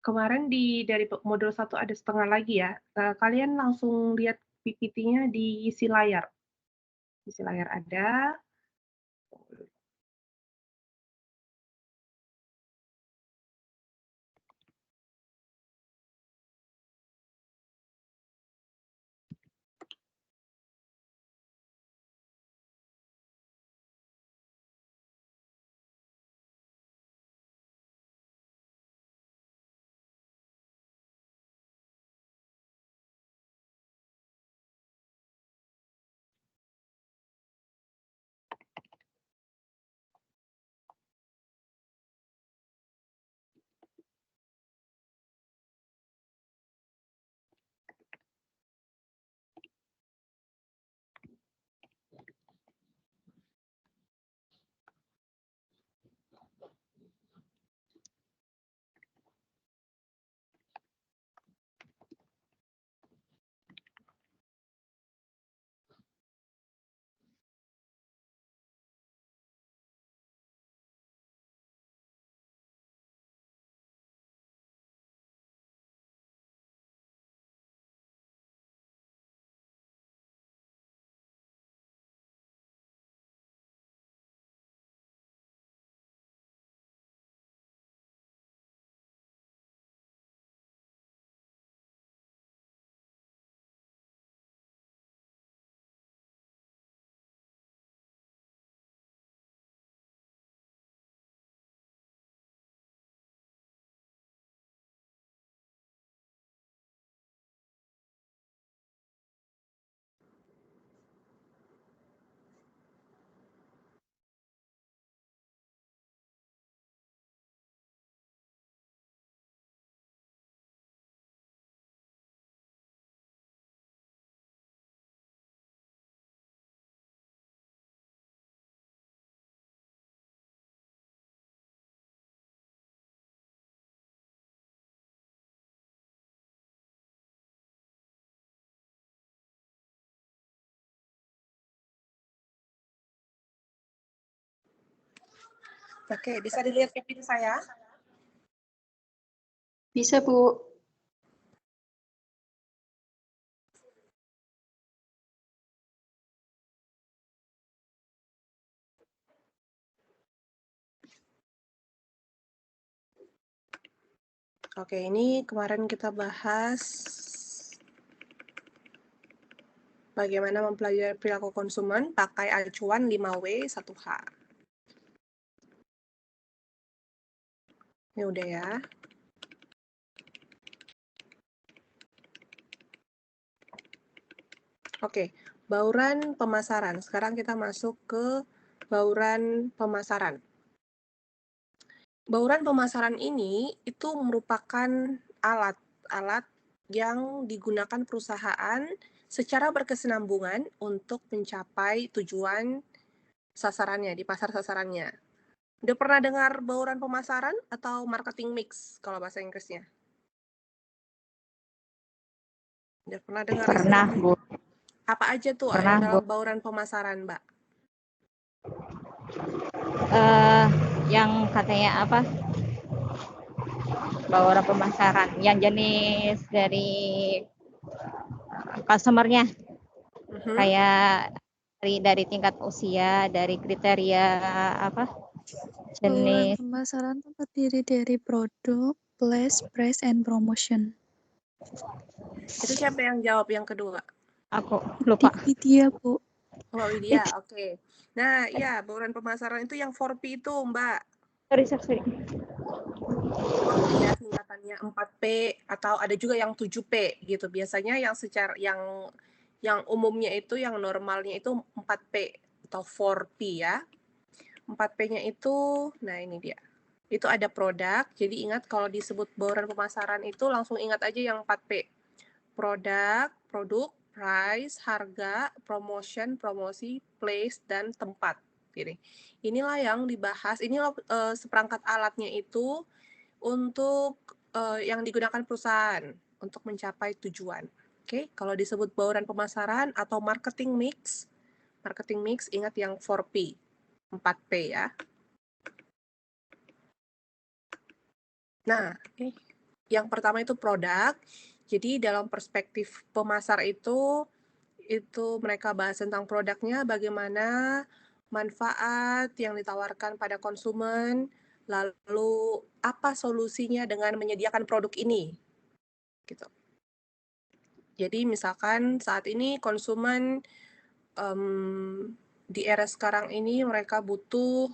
kemarin dari modul 1 ada setengah lagi ya, kalian langsung lihat PPT-nya di isi layar. Isi layar ada. Oke, bisa dilihat PPT saya? Bisa, Bu. Oke, ini kemarin kita bahas bagaimana mempelajari perilaku konsumen pakai acuan 5W 1H. Ini udah ya. Oke, bauran pemasaran. Sekarang kita masuk ke bauran pemasaran. Bauran pemasaran ini itu merupakan alat yang digunakan perusahaan secara berkesinambungan untuk mencapai tujuan sasarannya, di pasar sasarannya. Udah pernah dengar bauran pemasaran atau marketing mix kalau bahasa Inggrisnya? Udah pernah dengar Pernah, istilahnya? Bu. Apa aja tuh Pernah, yang dalam Bu. bauran pemasaran, Mbak? Yang katanya apa? Bauran pemasaran. Yang jenis dari customer-nya. Kayak dari tingkat usia, dari kriteria apa? Bauran Jenis. pemasaran itu terdiri dari produk, place, price, and promotion. Itu siapa yang jawab yang kedua? Aku lupa. Widya, Bu. Oh, Widya, oke. Nah, iya, bauran pemasaran itu yang 4P itu, Mbak. Sorry. 4P ya, singkatannya 4P atau ada juga yang 7P gitu. Biasanya yang umumnya itu, yang normalnya itu 4P atau 4P ya. 4P-nya itu, nah ini dia. Itu ada produk, jadi ingat kalau disebut bauran pemasaran itu langsung ingat aja yang 4P. Produk, price, harga, promotion, promosi, place, dan tempat. Inilah yang dibahas, inilah seperangkat alatnya itu untuk yang digunakan perusahaan untuk mencapai tujuan. Oke, kalau disebut bauran pemasaran atau marketing mix ingat yang 4P, 4P ya. Nah, Yang pertama itu produk. Jadi dalam perspektif pemasar itu mereka bahas tentang produknya, bagaimana manfaat yang ditawarkan pada konsumen, lalu apa solusinya dengan menyediakan produk ini, gitu. Jadi misalkan saat ini konsumen di era sekarang ini mereka butuh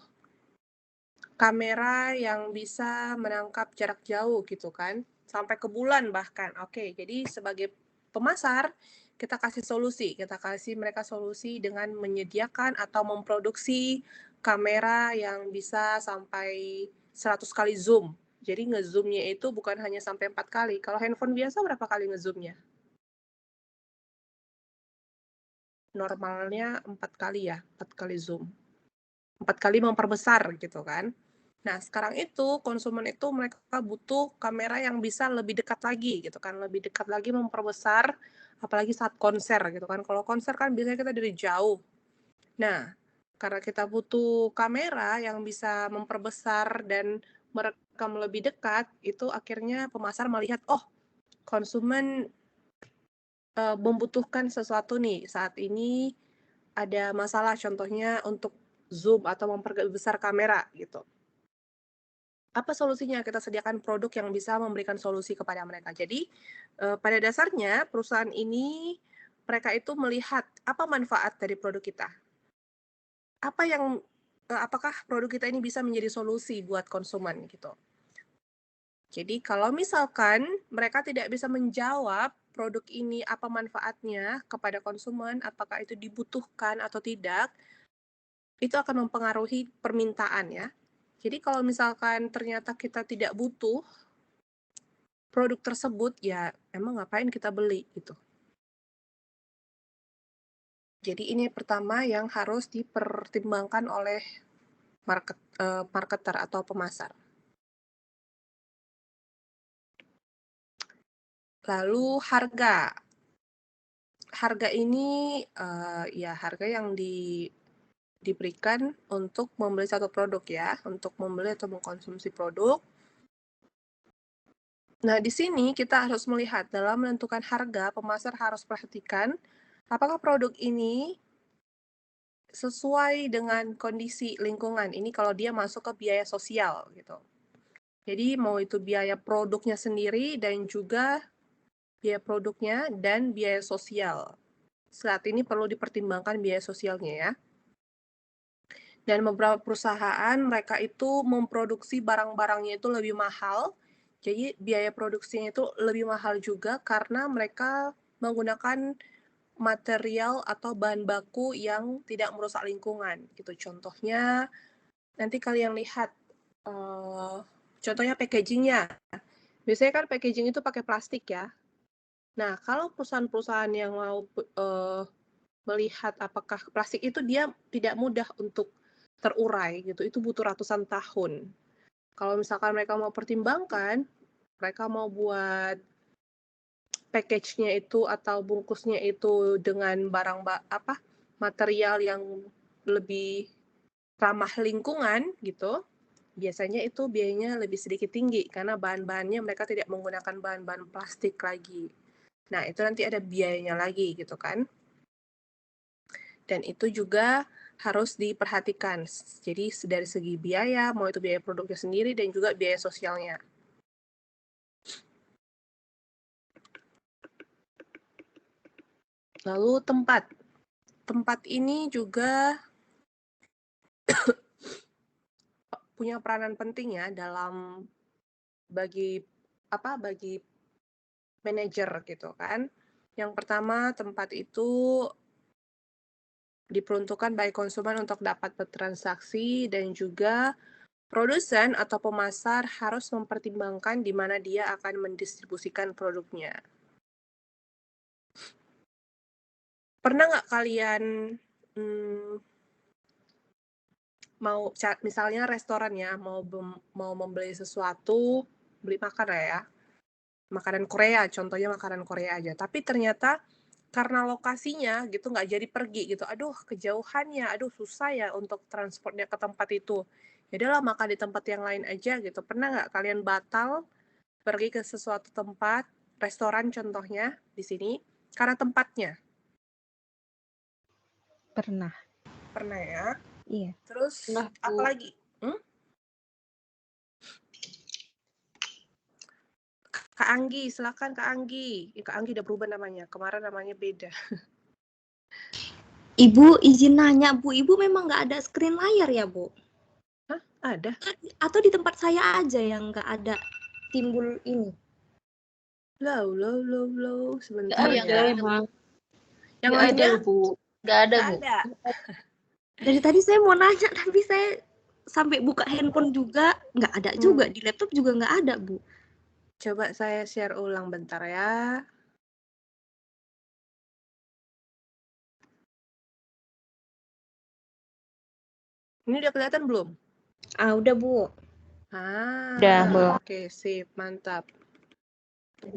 kamera yang bisa menangkap jarak jauh gitu kan, sampai ke bulan bahkan. Oke, jadi sebagai pemasar kita kasih mereka solusi dengan menyediakan atau memproduksi kamera yang bisa sampai 100 kali zoom. Jadi ngezoomnya itu bukan hanya sampai 4 kali. Kalau handphone biasa berapa kali ngezoomnya? Normalnya 4 kali ya, 4 kali zoom. 4 kali memperbesar gitu kan. Nah, sekarang itu konsumen itu mereka butuh kamera yang bisa lebih dekat lagi gitu kan, lebih dekat lagi memperbesar, apalagi saat konser gitu kan. Kalau konser kan biasanya kita dari jauh. Nah, karena kita butuh kamera yang bisa memperbesar dan merekam lebih dekat, itu akhirnya pemasar melihat, oh konsumen membutuhkan sesuatu nih saat ini ada masalah, contohnya untuk zoom atau memperbesar kamera gitu. Apa solusinya? Kita sediakan produk yang bisa memberikan solusi kepada mereka. Jadi, pada dasarnya perusahaan ini, mereka itu melihat apa manfaat dari produk kita. Apakah produk kita ini bisa menjadi solusi buat konsumen gitu. Jadi kalau misalkan mereka tidak bisa menjawab produk ini apa manfaatnya kepada konsumen, apakah itu dibutuhkan atau tidak, itu akan mempengaruhi permintaan ya. Jadi kalau misalkan ternyata kita tidak butuh produk tersebut, ya emang ngapain kita beli gitu. Jadi ini pertama yang harus dipertimbangkan oleh marketer atau pemasar. Lalu harga. Harga ini ya harga yang diberikan untuk membeli satu produk ya, untuk membeli atau mengkonsumsi produk. Nah, di sini kita harus melihat dalam menentukan harga, pemasar harus perhatikan apakah produk ini sesuai dengan kondisi lingkungan. Ini kalau dia masuk ke biaya sosial gitu. Jadi mau itu biaya produknya sendiri dan juga biaya produknya dan biaya sosial. Saat ini perlu dipertimbangkan biaya sosialnya ya. Dan beberapa perusahaan mereka itu memproduksi barang-barangnya itu lebih mahal. Jadi biaya produksinya itu lebih mahal juga karena mereka menggunakan material atau bahan baku yang tidak merusak lingkungan gitu. Contohnya nanti kalian lihat contohnya packagingnya. Biasanya kan packaging itu pakai plastik ya. Nah, kalau perusahaan-perusahaan yang mau melihat apakah plastik itu dia tidak mudah untuk terurai gitu, itu butuh ratusan tahun. Kalau misalkan mereka mau pertimbangkan, mereka mau buat package-nya itu atau bungkusnya itu dengan material yang lebih ramah lingkungan gitu, biasanya itu biayanya lebih sedikit tinggi karena bahan-bahannya mereka tidak menggunakan bahan-bahan plastik lagi. Nah, itu nanti ada biayanya lagi gitu kan. Dan itu juga harus diperhatikan. Jadi dari segi biaya, mau itu biaya produknya sendiri dan juga biaya sosialnya. Lalu tempat. Tempat ini juga punya peranan penting ya dalam bagi manajer gitu kan. Yang pertama, tempat itu diperuntukkan bagi konsumen untuk dapat bertransaksi dan juga produsen atau pemasar harus mempertimbangkan di mana dia akan mendistribusikan produknya. Pernah nggak kalian mau misalnya restoran ya, mau membeli sesuatu, beli makan ya, makanan Korea, contohnya makanan Korea aja. Tapi ternyata karena lokasinya gitu nggak jadi pergi gitu, aduh kejauhannya, aduh susah ya untuk transportnya ke tempat itu. Ya udahlah makan di tempat yang lain aja gitu. Pernah nggak kalian batal pergi ke sesuatu tempat, restoran contohnya di sini, karena tempatnya. Pernah. Pernah ya? Iya. Terus Pernah, Bu. apa lagi? Kak Anggi, silakan Kak Anggi. Kak Anggi udah berubah namanya. Kemarin namanya beda. Ibu izin nanya, Bu. Ibu memang nggak ada screen layar ya, Bu? Hah? Ada? Atau di tempat saya aja yang nggak ada timbul ini? Low. Sebentar Nggak ada ya. emang. Yang Nggak ada lainnya? loh, Bu. Nggak ada, Nggak Bu. ada. Dari tadi saya mau nanya, tapi saya sampai buka handphone juga nggak ada juga. Di laptop juga nggak ada, Bu. Coba saya share ulang bentar ya. Ini udah kelihatan belum? Ah, udah, Bu. Udah, Bu. Oke, sip, mantap.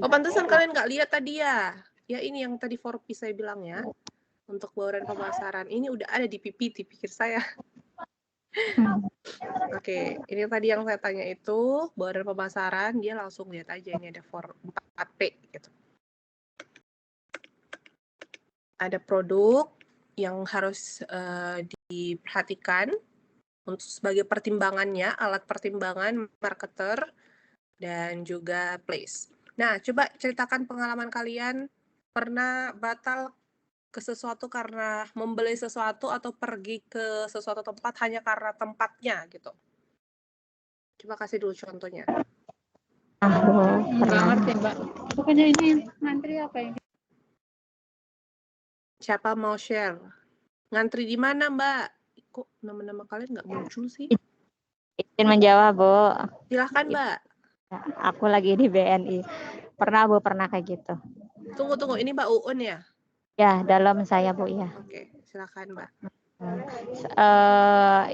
Oh, pantesan kalian nggak lihat tadi ya? Ya ini yang tadi 4P saya bilang ya. Untuk bauran pemasaran. Ini udah ada di PPT, pikir saya. Oke, ini tadi yang saya tanya itu, bauran pemasaran, dia langsung lihat aja, ini ada 4P gitu. Ada produk yang harus diperhatikan untuk sebagai pertimbangannya, alat pertimbangan marketer, dan juga place. Nah, coba ceritakan pengalaman kalian pernah batal ke sesuatu karena membeli sesuatu atau pergi ke sesuatu tempat hanya karena tempatnya gitu. Coba kasih dulu contohnya. Nggak ngerti, Mbak. Bukannya ini ngantri apa ini? Siapa mau share? Ngantri di mana, Mbak? Kok nama-nama kalian nggak muncul sih? Izin menjawab, Bu. Silahkan, Mbak. Aku lagi di BNI. Pernah, Bu, pernah kayak gitu. Tunggu. Ini Mbak Uun ya? Ya, dalam saya, Bu, ya. Oke, silakan, Mbak.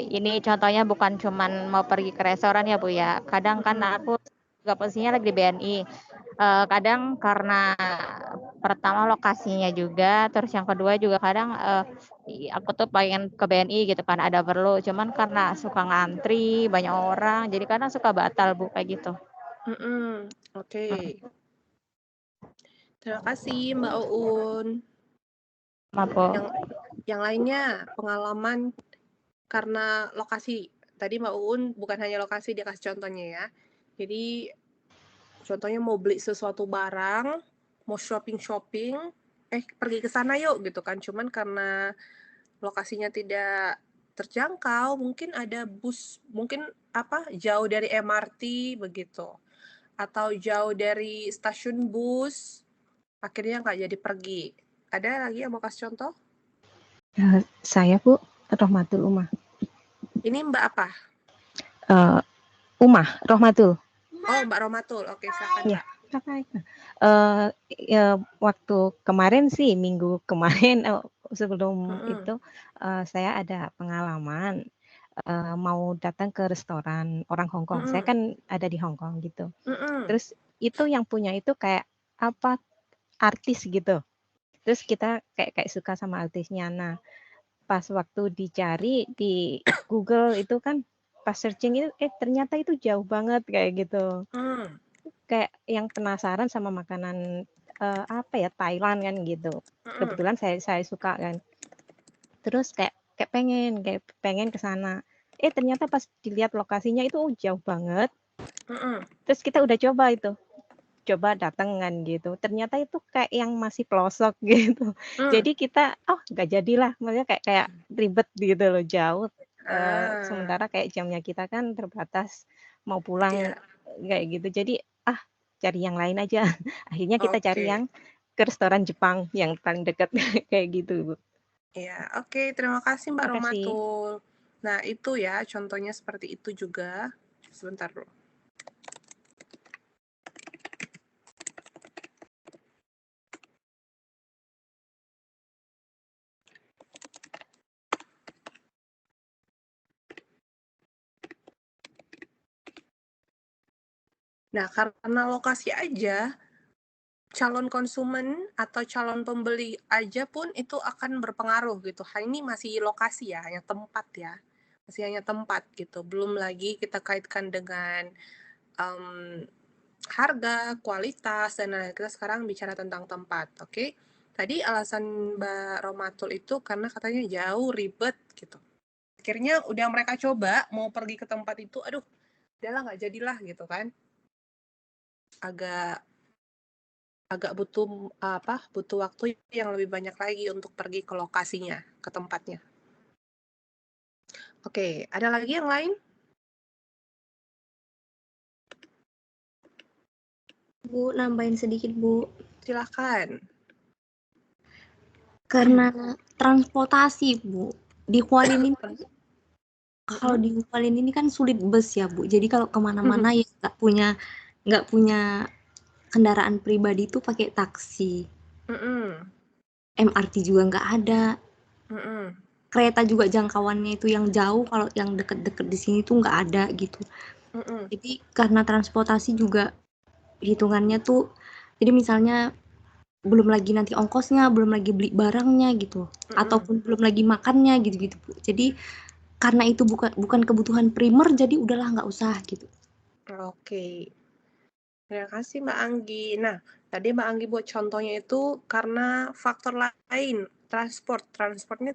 Ini contohnya bukan cuman mau pergi ke restoran ya, Bu, ya. Kadang kan aku juga posisinya lagi di BNI. Kadang karena pertama lokasinya juga, terus yang kedua juga kadang aku tuh pengen ke BNI gitu kan, ada perlu. Cuman karena suka ngantri, banyak orang, jadi kadang suka batal, Bu, kayak gitu. Oke. Terima kasih, Mbak Uun. Maaf, Bu. Yang lainnya, pengalaman karena lokasi. Tadi Mbak Uun bukan hanya lokasi, dia kasih contohnya ya. Jadi, contohnya mau beli sesuatu barang, mau shopping, pergi ke sana yuk gitu kan. Cuman karena lokasinya tidak terjangkau, mungkin ada bus, mungkin jauh dari MRT begitu. Atau jauh dari stasiun bus, akhirnya nggak jadi pergi. Ada lagi yang mau kasih contoh? Saya, Bu, Rohmatul Umah. Ini Mbak apa? Umah, Rohmatul. Oh, Mbak Rohmatul. Oke, silakan, Ya. Mbak. Waktu kemarin sih, minggu kemarin sebelum itu saya ada pengalaman mau datang ke restoran orang Hong Kong. Saya kan ada di Hong Kong gitu. Terus itu yang punya itu kayak artis gitu. Terus kita kayak suka sama artisnya. Nah, pas waktu dicari di Google itu kan pas searching itu ternyata itu jauh banget kayak gitu. Kayak yang penasaran sama makanan Thailand kan gitu. Kebetulan saya suka kan. Terus kayak pengen ke sana. Ternyata pas dilihat lokasinya itu jauh banget. Terus kita udah coba datang kan gitu. Ternyata itu kayak yang masih pelosok gitu. Jadi kita nggak jadilah. Maksudnya kayak ribet gitu loh, jauh. Sementara kayak jamnya kita kan terbatas, mau pulang kayak gitu. Jadi cari yang lain aja. Akhirnya kita cari yang ke restoran Jepang yang paling dekat kayak gitu, Bu. Ya, oke. Terima kasih Mbak Terima kasih. Rohmatul. Nah, itu ya contohnya seperti itu juga. Sebentar dulu. Nah, karena lokasi aja, calon konsumen atau calon pembeli aja pun itu akan berpengaruh gitu. Ini masih lokasi ya, hanya tempat ya. Masih hanya tempat gitu. Belum lagi kita kaitkan dengan harga, kualitas, dan lain-lain. Kita sekarang bicara tentang tempat, oke? Tadi alasan Mbak Romatul itu karena katanya jauh, ribet, gitu. Akhirnya udah mereka coba, mau pergi ke tempat itu, aduh, udahlah nggak jadilah, gitu kan. Agak butuh waktu yang lebih banyak lagi untuk pergi ke lokasinya, ke tempatnya. Oke, ada lagi yang lain? Bu, nambahin sedikit, Bu. Silakan. Karena transportasi, Bu. Di Hualien ini, kalau di Hualien ini kan sulit bus ya, Bu. Jadi kalau kemana-mana ya nggak punya kendaraan pribadi itu pakai taksi. MRT juga nggak ada. Kereta juga jangkauannya itu yang jauh, kalau yang deket-deket di sini tuh nggak ada gitu. Jadi karena transportasi juga hitungannya tuh, jadi misalnya belum lagi nanti ongkosnya, belum lagi beli barangnya gitu, ataupun belum lagi makannya gitu-gitu, Bu. Jadi karena itu bukan kebutuhan primer, jadi udahlah nggak usah gitu. Oke. Terima kasih Mbak Anggi. Nah, tadi Mbak Anggi buat contohnya itu karena faktor lain, transportnya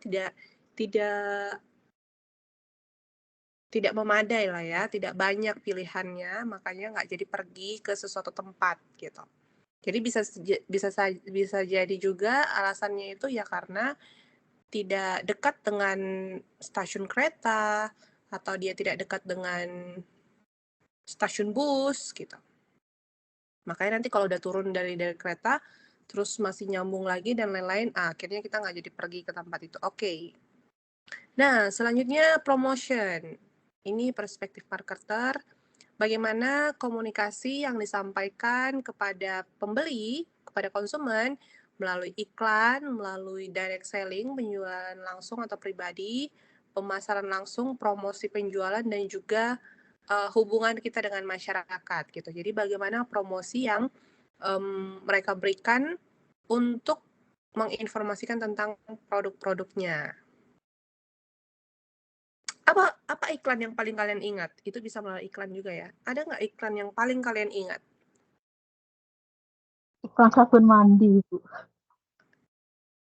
tidak memadai lah ya, tidak banyak pilihannya, makanya nggak jadi pergi ke sesuatu tempat gitu. Jadi bisa jadi juga alasannya itu ya karena tidak dekat dengan stasiun kereta, atau dia tidak dekat dengan stasiun bus gitu. Makanya nanti kalau udah turun dari kereta, terus masih nyambung lagi dan lain-lain, akhirnya kita nggak jadi pergi ke tempat itu. Oke. Nah, selanjutnya promotion. Ini perspektif marketer. Bagaimana komunikasi yang disampaikan kepada pembeli, kepada konsumen, melalui iklan, melalui direct selling, penjualan langsung atau pribadi, pemasaran langsung, promosi penjualan, dan juga hubungan kita dengan masyarakat gitu. Jadi bagaimana promosi yang mereka berikan untuk menginformasikan tentang produk-produknya. Apa iklan yang paling kalian ingat? Itu bisa melalui iklan juga ya. Ada nggak iklan yang paling kalian ingat? Iklan sabun mandi, Bu.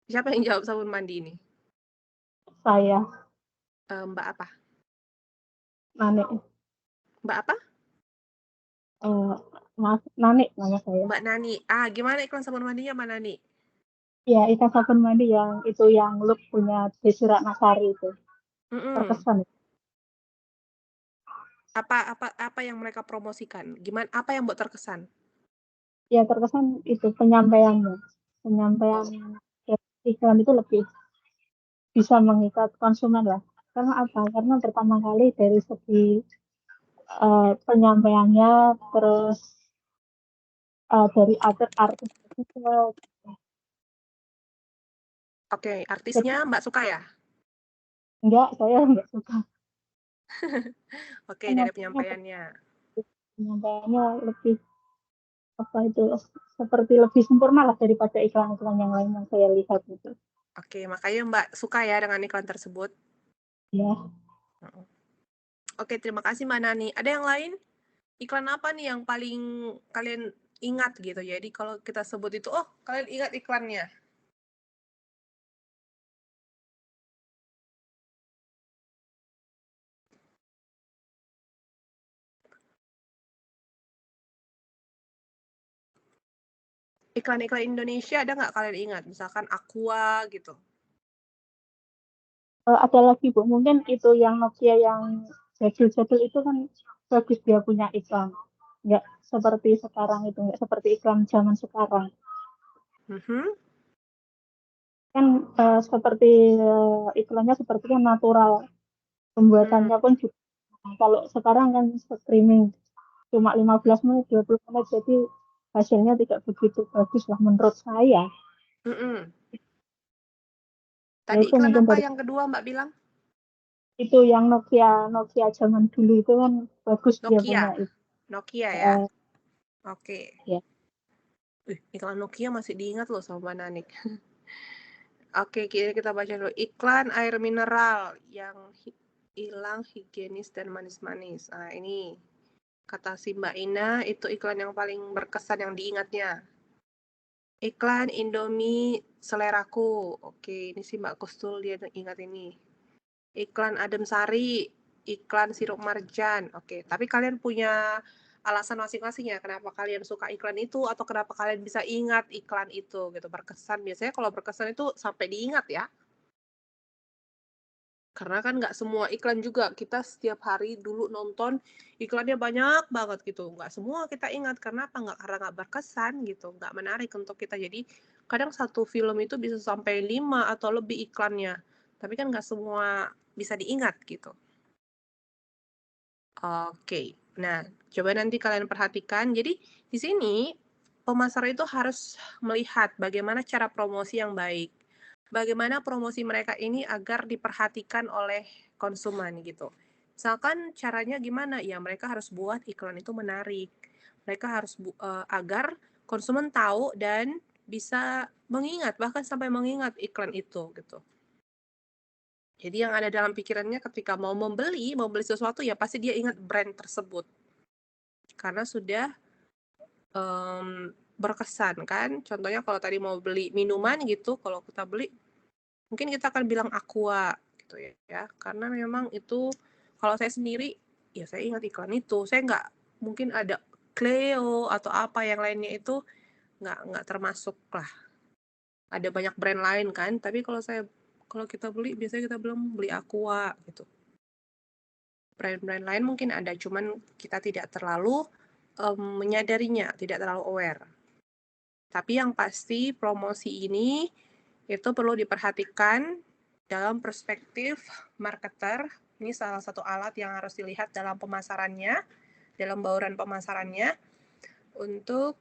Siapa yang jawab sabun mandi ini? Saya. Mbak apa? Nani. Mbak apa? Mas Nani nama saya. Mbak Nani. Gimana iklan sabun mandinya Mbak Nani? Ya, iklan sabun mandi yang itu yang look punya Desi Ratnasari itu. Terkesan. Apa yang mereka promosikan? Gimana? Apa yang buat terkesan? Ya, terkesan itu penyampaiannya. Penyampaian iklan itu lebih bisa mengikat konsumen lah. Karena apa? Karena pertama kali dari segi penyampaiannya, terus dari artis juga. Oke, artisnya Mbak suka ya? Enggak, saya enggak suka. Oke, dari penyampaiannya. Penyampaiannya lebih seperti lebih sempurna lah daripada iklan-iklan yang lain yang saya lihat itu. Oke, makanya Mbak suka ya dengan iklan tersebut. Ya. Oke, terima kasih Mbak Nani. Ada yang lain? Iklan apa nih yang paling kalian ingat gitu? Jadi kalau kita sebut itu, kalian ingat iklannya. Iklan-iklan Indonesia ada nggak kalian ingat? Misalkan Aqua gitu. Ada lagi Bu, mungkin itu yang Nokia yang jadul-jadul itu kan bagus dia punya iklan. Nggak seperti sekarang itu, nggak seperti iklan zaman sekarang. Kan seperti iklannya sepertinya natural. Pembuatannya pun juga. Kalau sekarang kan streaming cuma 15 menit, 20 menit, jadi hasilnya tidak begitu bagus lah menurut saya. Tadi ya, iklan apa yang kedua Mbak bilang? Itu yang Nokia zaman dulu itu kan bagus dia punya itu. Nokia ya? Oke. Ya. Iklan Nokia masih diingat loh sama Mbak Nanik. Oke, kita baca dulu. Iklan air mineral yang hilang higienis dan manis-manis. Ini Kata si Mbak Ina, itu iklan yang paling berkesan yang diingatnya. Iklan Indomie seleraku. Oke, ini si Mbak Kustul dia ingat ini. Iklan Adem Sari, iklan sirup marjan. Oke, tapi kalian punya alasan masing-masing ya kenapa kalian suka iklan itu atau kenapa kalian bisa ingat iklan itu gitu, berkesan. Biasanya kalau berkesan itu sampai diingat ya. Karena kan nggak semua iklan juga kita setiap hari dulu nonton iklannya banyak banget gitu, nggak semua kita ingat. Karena nggak berkesan gitu, nggak menarik untuk kita. Jadi kadang satu film itu bisa sampai 5 atau lebih iklannya, tapi kan nggak semua bisa diingat gitu. Oke, nah coba nanti kalian perhatikan. Jadi di sini pemasar itu harus melihat bagaimana cara promosi yang baik. Bagaimana promosi mereka ini agar diperhatikan oleh konsumen gitu. Misalkan caranya gimana? Ya mereka harus buat iklan itu menarik. Mereka harus agar konsumen tahu dan bisa mengingat, bahkan sampai mengingat iklan itu gitu. Jadi yang ada dalam pikirannya ketika mau membeli sesuatu ya pasti dia ingat brand tersebut. Karena sudah berkesan kan. Contohnya kalau tadi mau beli minuman gitu, kalau kita beli mungkin kita akan bilang Aqua gitu ya. Karena memang itu kalau saya sendiri ya saya ingat iklan itu. Saya nggak mungkin ada Cleo atau apa yang lainnya itu nggak termasuk lah. Ada banyak brand lain kan. Tapi kalau kita beli biasanya kita bilang beli Aqua gitu. Brand-brand lain mungkin ada, cuman kita tidak terlalu menyadarinya, tidak terlalu aware. Tapi yang pasti promosi ini itu perlu diperhatikan dalam perspektif marketer. Ini salah satu alat yang harus dilihat dalam pemasarannya, dalam bauran pemasarannya, untuk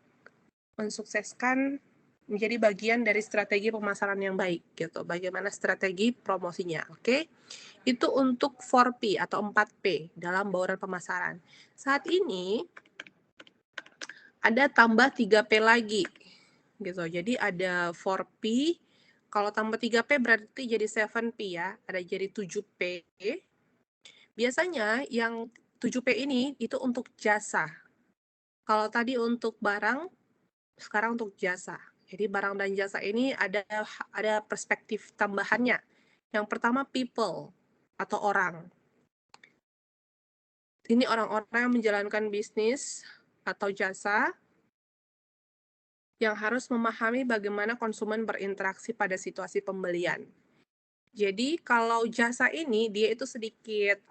mensukseskan menjadi bagian dari strategi pemasaran yang baik gitu. Bagaimana strategi promosinya, oke? Itu untuk 4P atau 4P dalam bauran pemasaran. Saat ini ada tambah 3P lagi gitu. Jadi ada 4P, kalau tambah 3P berarti jadi 7P ya, ada jadi 7P. Biasanya yang 7P ini itu untuk jasa. Kalau tadi untuk barang, sekarang untuk jasa. Jadi barang dan jasa ini ada perspektif tambahannya. Yang pertama people atau orang. Ini orang-orang yang menjalankan bisnis atau jasa yang harus memahami bagaimana konsumen berinteraksi pada situasi pembelian. Jadi kalau jasa ini dia itu sedikit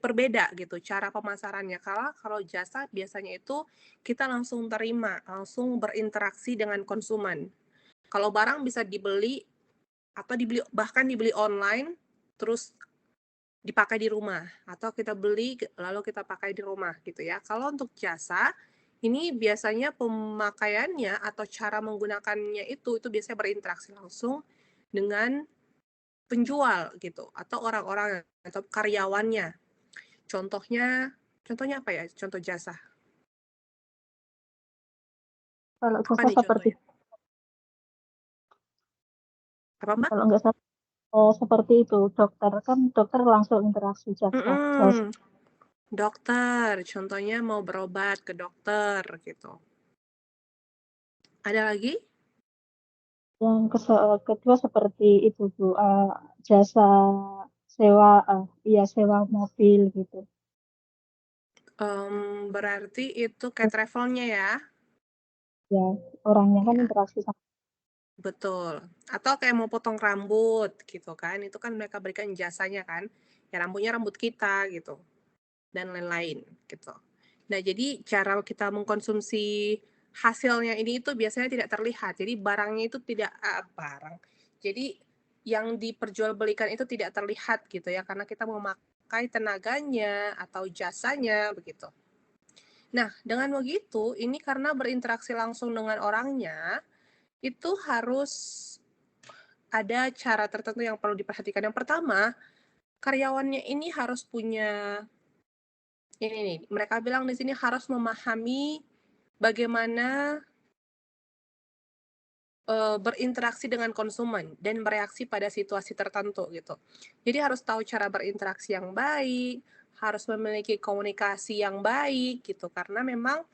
berbeda gitu cara pemasarannya. Kalau jasa biasanya itu kita langsung terima, langsung berinteraksi dengan konsumen. Kalau barang bisa dibeli atau bahkan dibeli online terus dipakai di rumah, atau kita beli lalu kita pakai di rumah gitu ya. Kalau untuk jasa ini biasanya pemakaiannya atau cara menggunakannya itu biasanya berinteraksi langsung dengan penjual gitu atau orang-orang atau karyawannya. Contohnya apa ya? Contoh jasa. Kalau Apa jasa nih seperti contohnya? Apa Mbak? kalau nggak salah seperti itu dokter langsung interaksi jasa. Dokter, contohnya mau berobat ke dokter gitu. Ada lagi? Yang kedua seperti itu Bu, jasa sewa mobil gitu. Berarti itu kayak travelnya ya? Ya, orangnya kan Ya. interaksi sama. Betul. Atau kayak mau potong rambut gitu kan, itu kan mereka berikan jasanya kan. Ya rambutnya rambut kita gitu. Dan lain-lain gitu. Nah, jadi cara kita mengkonsumsi hasilnya ini itu biasanya tidak terlihat. Jadi barangnya itu tidak barang. Jadi yang diperjualbelikan itu tidak terlihat gitu ya karena kita memakai tenaganya atau jasanya begitu. Nah, dengan begitu ini karena berinteraksi langsung dengan orangnya itu harus ada cara tertentu yang perlu diperhatikan. Yang pertama, karyawannya ini harus punya ini nih, mereka bilang di sini harus memahami bagaimana berinteraksi dengan konsumen dan bereaksi pada situasi tertentu gitu. Jadi harus tahu cara berinteraksi yang baik, harus memiliki komunikasi yang baik gitu, karena memang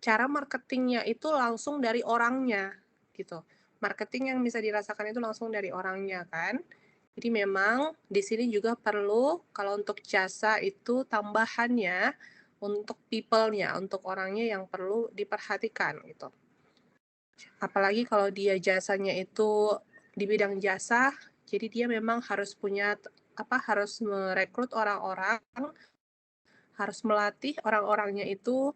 cara marketingnya itu langsung dari orangnya gitu. Marketing yang bisa dirasakan itu langsung dari orangnya kan. Jadi memang di sini juga perlu kalau untuk jasa itu tambahannya untuk people-nya, untuk orangnya yang perlu diperhatikan gitu. Apalagi kalau dia jasanya itu di bidang jasa, jadi dia memang harus punya harus merekrut orang-orang, harus melatih orang-orangnya itu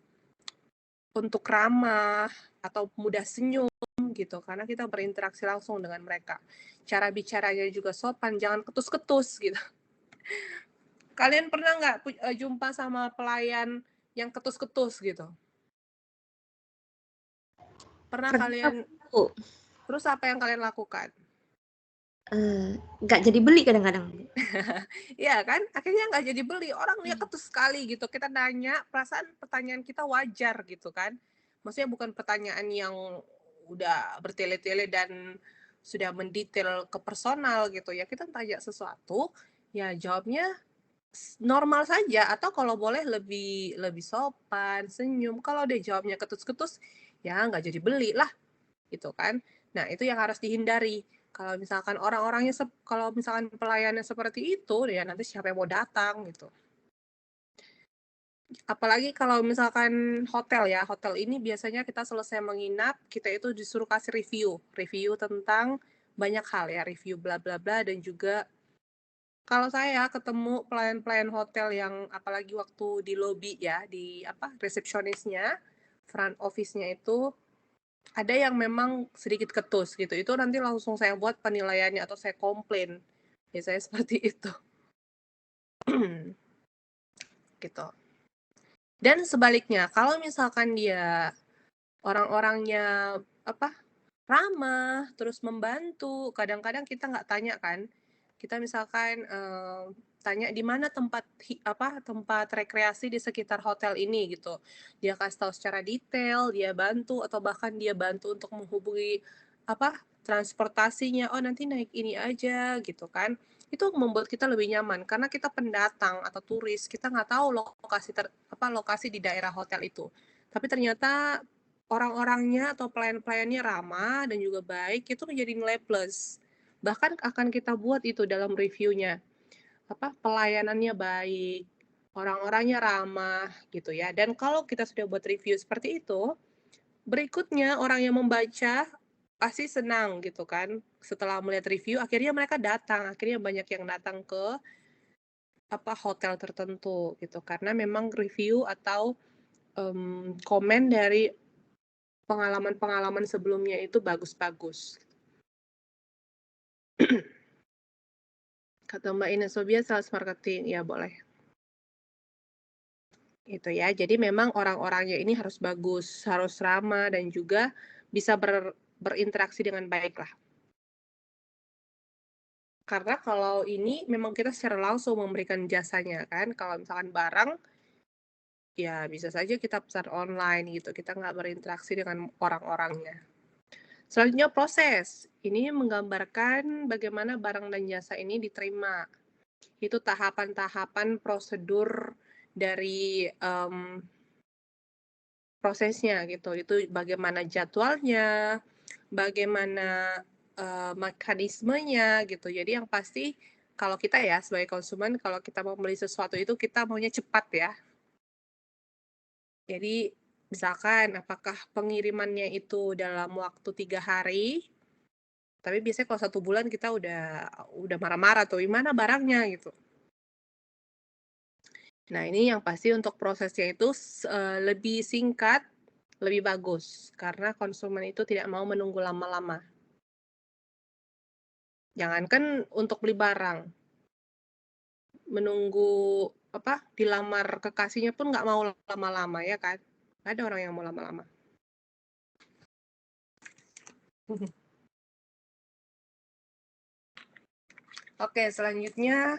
untuk ramah atau mudah senyum gitu, karena kita berinteraksi langsung dengan mereka. Cara bicaranya juga sopan, jangan ketus-ketus gitu. Kalian pernah nggak jumpa sama pelayan yang ketus-ketus gitu? Pernah kalian? Terus apa yang kalian lakukan? Nggak jadi beli kadang-kadang. Iya kan, akhirnya nggak jadi beli. Orang dia ketus sekali gitu. Kita nanya, pertanyaan kita wajar gitu kan. Maksudnya bukan pertanyaan yang udah bertele-tele dan sudah mendetail ke personal gitu ya. Kita tanya sesuatu, ya jawabnya normal saja, atau kalau boleh lebih sopan, senyum. Kalau dia jawabnya ketus-ketus, ya nggak jadi beli lah gitu kan. Nah, itu yang harus dihindari. Kalau misalkan kalau misalkan pelayannya seperti itu, ya nanti siapa yang mau datang gitu. Apalagi kalau misalkan hotel ya, hotel ini biasanya kita selesai menginap, kita itu disuruh kasih review tentang banyak hal ya, review bla bla bla, dan juga kalau saya ketemu pelayan-pelayan hotel yang apalagi waktu di lobby ya, di resepsionisnya, front office-nya itu ada yang memang sedikit ketus gitu. Itu nanti langsung saya buat penilaiannya atau saya komplain. Biasanya seperti itu. Gitu. Dan sebaliknya, kalau misalkan dia orang-orangnya ramah, terus membantu, kadang-kadang kita nggak tanya kan. Kita misalkan tanya di mana tempat rekreasi di sekitar hotel ini gitu. Dia kasih tahu secara detail, dia bantu, atau bahkan dia bantu untuk menghubungi transportasinya. Oh, nanti naik ini aja gitu kan. Itu membuat kita lebih nyaman karena kita pendatang atau turis, kita nggak tahu lokasi di daerah hotel itu. Tapi ternyata orang-orangnya atau pelayan-pelayannya ramah dan juga baik, itu menjadi nilai plus. Bahkan akan kita buat itu dalam reviewnya. Pelayanannya baik, orang-orangnya ramah gitu ya. Dan kalau kita sudah buat review seperti itu, berikutnya orang yang membaca pasti senang gitu kan. Setelah melihat review, akhirnya mereka datang, akhirnya banyak yang datang ke hotel tertentu gitu, karena memang review atau komen dari pengalaman-pengalaman sebelumnya itu bagus-bagus. Kata Mbak Ines Sobia, sales marketing, ya boleh. Itu ya, jadi memang orang-orangnya ini harus bagus, harus ramah, dan juga bisa berinteraksi dengan baik lah. Karena kalau ini memang kita secara langsung memberikan jasanya kan, kalau misalkan barang, ya bisa saja kita pesan online gitu, kita nggak berinteraksi dengan orang-orangnya. Selanjutnya proses. Ini menggambarkan bagaimana barang dan jasa ini diterima. Itu tahapan-tahapan prosedur dari prosesnya gitu. Itu bagaimana jadwalnya, bagaimana mekanismenya gitu. Jadi yang pasti kalau kita ya sebagai konsumen, kalau kita mau beli sesuatu itu kita maunya cepat ya. Jadi misalkan apakah pengirimannya itu dalam waktu 3 hari, tapi biasanya kalau 1 bulan kita udah marah-marah tuh, gimana barangnya gitu. Nah, ini yang pasti untuk prosesnya itu lebih singkat, lebih bagus, karena konsumen itu tidak mau menunggu lama-lama. Jangankan untuk beli barang, menunggu dilamar kekasihnya pun nggak mau lama-lama ya kan? Nggak ada orang yang mau lama-lama. Oke, selanjutnya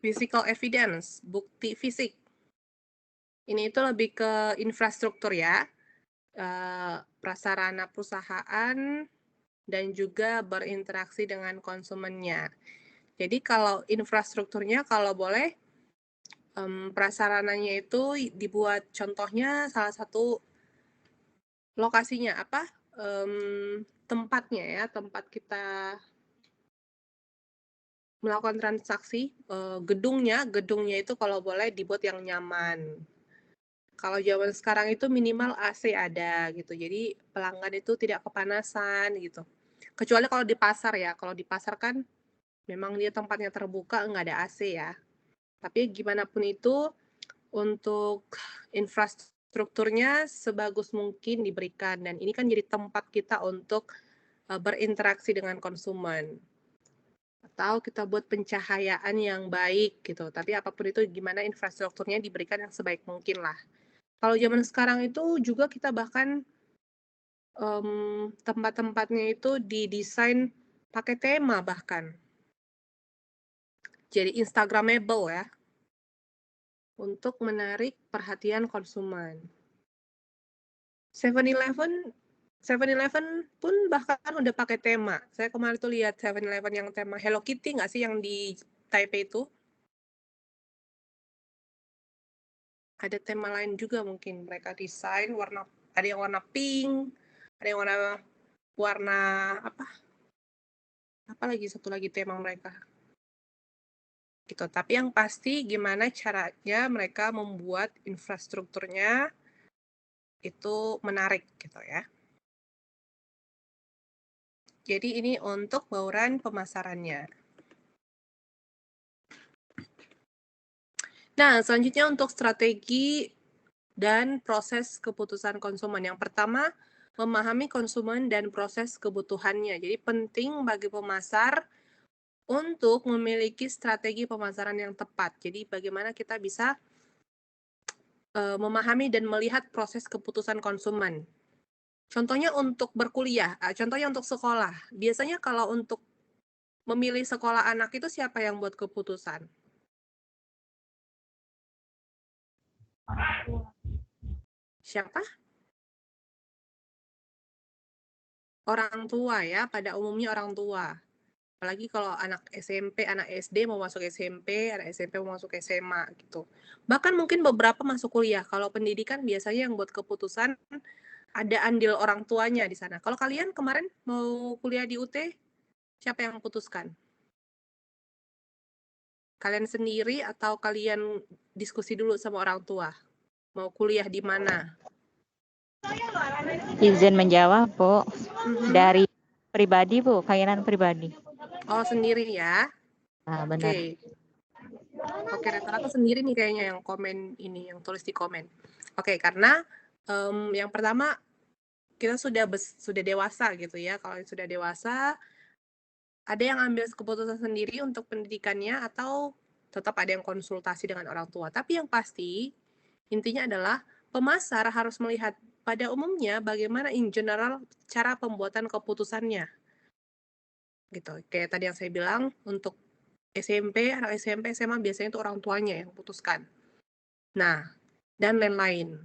physical evidence, bukti fisik. Ini itu lebih ke infrastruktur ya, prasarana perusahaan, dan juga berinteraksi dengan konsumennya. Jadi kalau infrastrukturnya, kalau boleh prasarananya itu dibuat contohnya salah satu lokasinya apa, tempatnya ya, tempat kita melakukan transaksi, gedungnya itu kalau boleh dibuat yang nyaman. Kalau zaman sekarang itu minimal AC ada gitu, jadi pelanggan itu tidak kepanasan gitu. Kecuali kalau di pasar ya, kalau di pasar kan memang dia tempatnya terbuka, nggak ada AC ya. Tapi gimana pun itu, untuk infrastrukturnya sebagus mungkin diberikan, dan ini kan jadi tempat kita untuk berinteraksi dengan konsumen. Atau kita buat pencahayaan yang baik gitu, tapi apapun itu gimana infrastrukturnya diberikan yang sebaik mungkin lah. Kalau zaman sekarang itu juga kita bahkan tempat-tempatnya itu didesain pakai tema bahkan. Jadi Instagramable ya, untuk menarik perhatian konsumen. 7-Eleven pun bahkan udah pakai tema. Saya kemarin tuh lihat 7-Eleven yang tema Hello Kitty nggak sih yang di Taipei itu? Ada tema lain juga mungkin mereka desain warna, ada yang warna pink, ada yang warna apa lagi satu lagi tema mereka gitu. Tapi yang pasti gimana caranya mereka membuat infrastrukturnya itu menarik gitu ya. Jadi ini untuk bauran pemasarannya. Nah, selanjutnya untuk strategi dan proses keputusan konsumen. Yang pertama, memahami konsumen dan proses kebutuhannya. Jadi penting bagi pemasar untuk memiliki strategi pemasaran yang tepat. Jadi bagaimana kita bisa memahami dan melihat proses keputusan konsumen. Contohnya untuk berkuliah, contohnya untuk sekolah. Biasanya kalau untuk memilih sekolah anak itu siapa yang buat keputusan? Siapa? Orang tua ya, pada umumnya orang tua. Apalagi kalau anak SMP, anak SD mau masuk SMP, anak SMP mau masuk SMA gitu. Bahkan mungkin beberapa masuk kuliah. Kalau pendidikan biasanya yang buat keputusan ada andil orang tuanya di sana. Kalau kalian kemarin mau kuliah di UT, siapa yang putuskan? Kalian sendiri atau kalian diskusi dulu sama orang tua? Mau kuliah di mana? Izin menjawab, Bu. Dari pribadi, Bu, keinginan pribadi. Oh, sendiri ya? Nah, benar. Oke, rata-rata sendiri nih kayaknya yang komen ini, yang tulis di komen. Oke, karena yang pertama kita sudah dewasa gitu ya. Kalau sudah dewasa, ada yang ambil keputusan sendiri untuk pendidikannya atau tetap ada yang konsultasi dengan orang tua. Tapi yang pasti, intinya adalah pemasar harus melihat pada umumnya bagaimana in general cara pembuatan keputusannya. Gitu. Kayak tadi yang saya bilang, untuk SMP, anak SMP, SMA biasanya itu orang tuanya yang putuskan. Nah, dan lain-lain.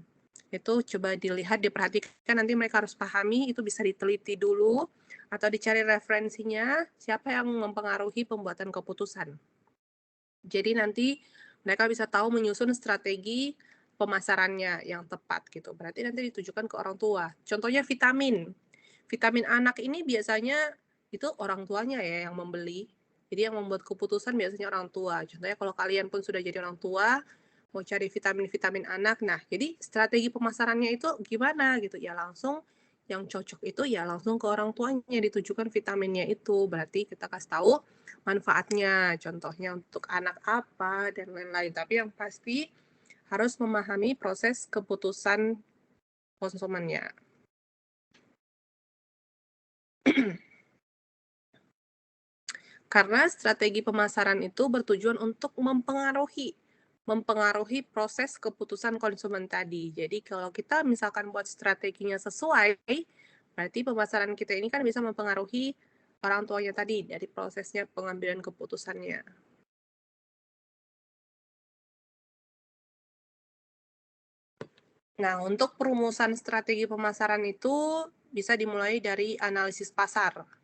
Itu coba dilihat, diperhatikan, nanti mereka harus pahami, itu bisa diteliti dulu, atau dicari referensinya, siapa yang mempengaruhi pembuatan keputusan. Jadi nanti mereka bisa tahu menyusun strategi pemasarannya yang tepat gitu. Berarti nanti ditujukan ke orang tua. Contohnya vitamin. Vitamin anak ini biasanya itu orang tuanya ya yang membeli. Jadi yang membuat keputusan biasanya orang tua. Contohnya kalau kalian pun sudah jadi orang tua, mau cari vitamin-vitamin anak. Nah, jadi strategi pemasarannya itu gimana gitu. Ya langsung yang cocok itu ya langsung ke orang tuanya, ditujukan vitaminnya itu. Berarti kita kasih tahu manfaatnya, contohnya untuk anak apa, dan lain-lain. Tapi yang pasti harus memahami proses keputusan konsumennya. Karena strategi pemasaran itu bertujuan untuk mempengaruhi proses keputusan konsumen tadi. Jadi kalau kita misalkan buat strateginya sesuai, berarti pemasaran kita ini kan bisa mempengaruhi orang tuanya tadi dari prosesnya pengambilan keputusannya. Nah, untuk perumusan strategi pemasaran itu bisa dimulai dari analisis pasar.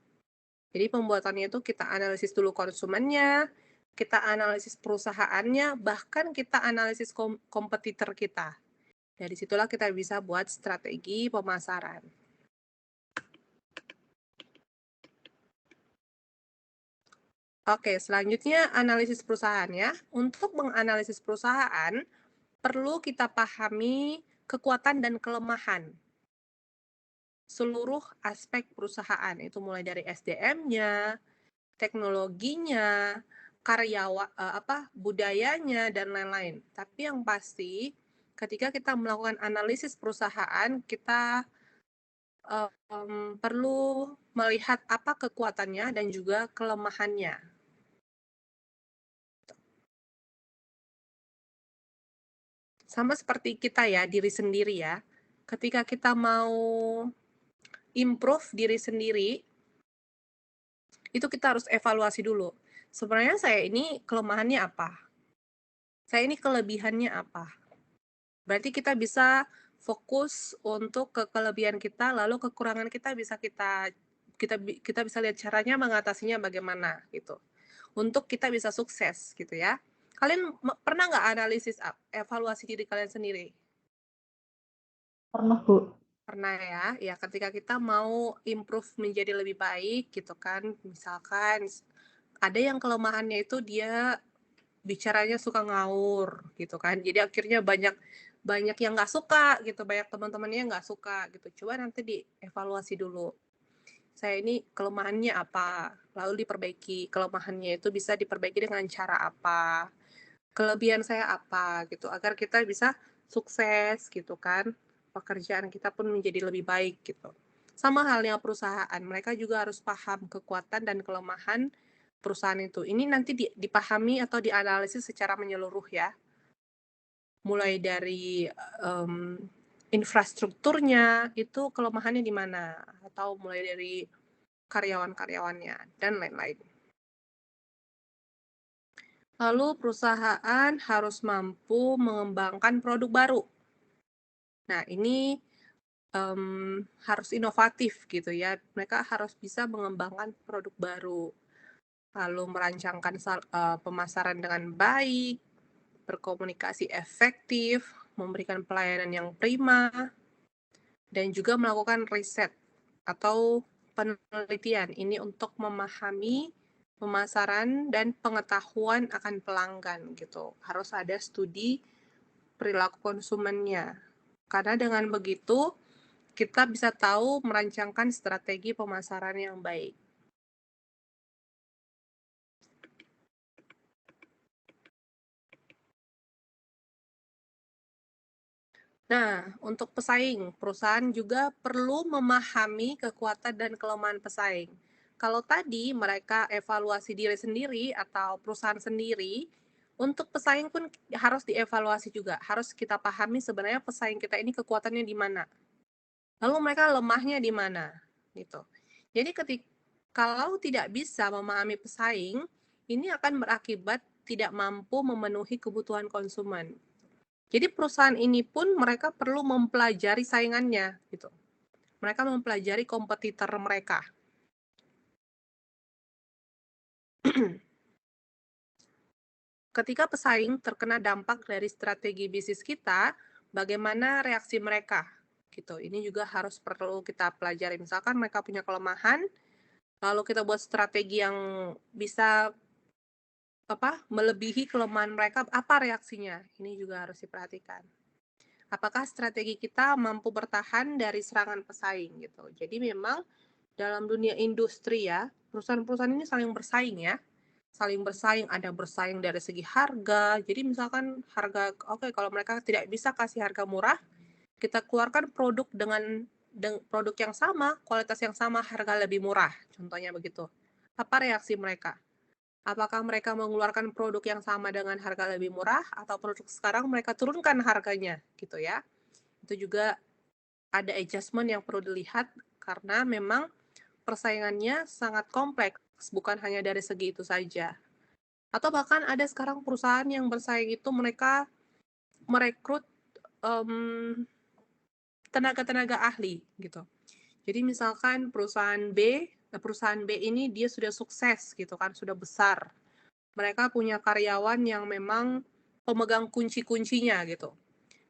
Jadi pembuatannya itu kita analisis dulu konsumennya, kita analisis perusahaannya, bahkan kita analisis kompetitor kita. Dari situlah kita bisa buat strategi pemasaran. Oke, selanjutnya analisis perusahaan ya. Untuk menganalisis perusahaan, perlu kita pahami kekuatan dan kelemahan seluruh aspek perusahaan. Itu mulai dari SDM-nya, teknologinya, budayanya, dan lain-lain. Tapi yang pasti, ketika kita melakukan analisis perusahaan, kita perlu melihat apa kekuatannya dan juga kelemahannya. Sama seperti kita ya, diri sendiri ya. Ketika kita mau improve diri sendiri, itu kita harus evaluasi dulu. Sebenarnya saya ini kelemahannya apa? Saya ini kelebihannya apa? Berarti kita bisa fokus untuk ke kelebihan kita, lalu kekurangan kita bisa kita bisa lihat caranya mengatasinya bagaimana gitu. Untuk kita bisa sukses gitu ya. Kalian pernah nggak analisis evaluasi diri kalian sendiri? Pernah, Bu. Pernah ya. Ya, ketika kita mau improve menjadi lebih baik gitu kan. Misalkan ada yang kelemahannya itu dia bicaranya suka ngawur gitu kan. Jadi akhirnya banyak yang nggak suka gitu, banyak teman-temannya nggak suka gitu. Coba nanti dievaluasi dulu. Saya ini kelemahannya apa? Lalu diperbaiki. Kelemahannya itu bisa diperbaiki dengan cara apa? Kelebihan saya apa gitu, agar kita bisa sukses gitu kan. Pekerjaan kita pun menjadi lebih baik gitu. Sama halnya perusahaan, mereka juga harus paham kekuatan dan kelemahan perusahaan itu. Ini nanti dipahami atau dianalisis secara menyeluruh ya. Mulai dari infrastrukturnya, itu kelemahannya di mana, atau mulai dari karyawan-karyawannya, dan lain-lain. Lalu perusahaan harus mampu mengembangkan produk baru. Nah, ini harus inovatif gitu ya. Mereka harus bisa mengembangkan produk baru. Lalu merancangkan pemasaran dengan baik, berkomunikasi efektif, memberikan pelayanan yang prima, dan juga melakukan riset atau penelitian. Ini untuk memahami pemasaran dan pengetahuan akan pelanggan gitu. Harus ada studi perilaku konsumennya. Karena dengan begitu kita bisa tahu merancangkan strategi pemasaran yang baik. Nah, untuk pesaing, perusahaan juga perlu memahami kekuatan dan kelemahan pesaing. Kalau tadi mereka evaluasi diri sendiri atau perusahaan sendiri, untuk pesaing pun harus dievaluasi juga. Harus kita pahami sebenarnya pesaing kita ini kekuatannya di mana. Lalu mereka lemahnya di mana, gitu. Jadi kalau tidak bisa memahami pesaing, ini akan berakibat tidak mampu memenuhi kebutuhan konsumen. Jadi perusahaan ini pun mereka perlu mempelajari saingannya, gitu. Mereka mempelajari kompetitor mereka. Ketika pesaing terkena dampak dari strategi bisnis kita, bagaimana reaksi mereka? Gitu. Ini juga harus perlu kita pelajari. Misalkan mereka punya kelemahan, lalu kita buat strategi yang bisa melebihi kelemahan mereka, apa reaksinya? Ini juga harus diperhatikan. Apakah strategi kita mampu bertahan dari serangan pesaing gitu. Jadi memang dalam dunia industri ya, perusahaan-perusahaan ini saling bersaing ya. Saling bersaing, ada bersaing dari segi harga. Jadi misalkan harga, kalau mereka tidak bisa kasih harga murah, kita keluarkan produk dengan produk yang sama, kualitas yang sama, harga lebih murah. Contohnya begitu. Apa reaksi mereka? Apakah mereka mengeluarkan produk yang sama dengan harga lebih murah, atau produk sekarang mereka turunkan harganya, gitu ya. Itu juga ada adjustment yang perlu dilihat, karena memang persaingannya sangat kompleks, bukan hanya dari segi itu saja. Atau bahkan ada sekarang perusahaan yang bersaing itu mereka merekrut tenaga-tenaga ahli, gitu. Jadi misalkan perusahaan B ini dia sudah sukses gitu kan, sudah besar. mereka punya karyawan yang memang pemegang kunci-kuncinya gitu.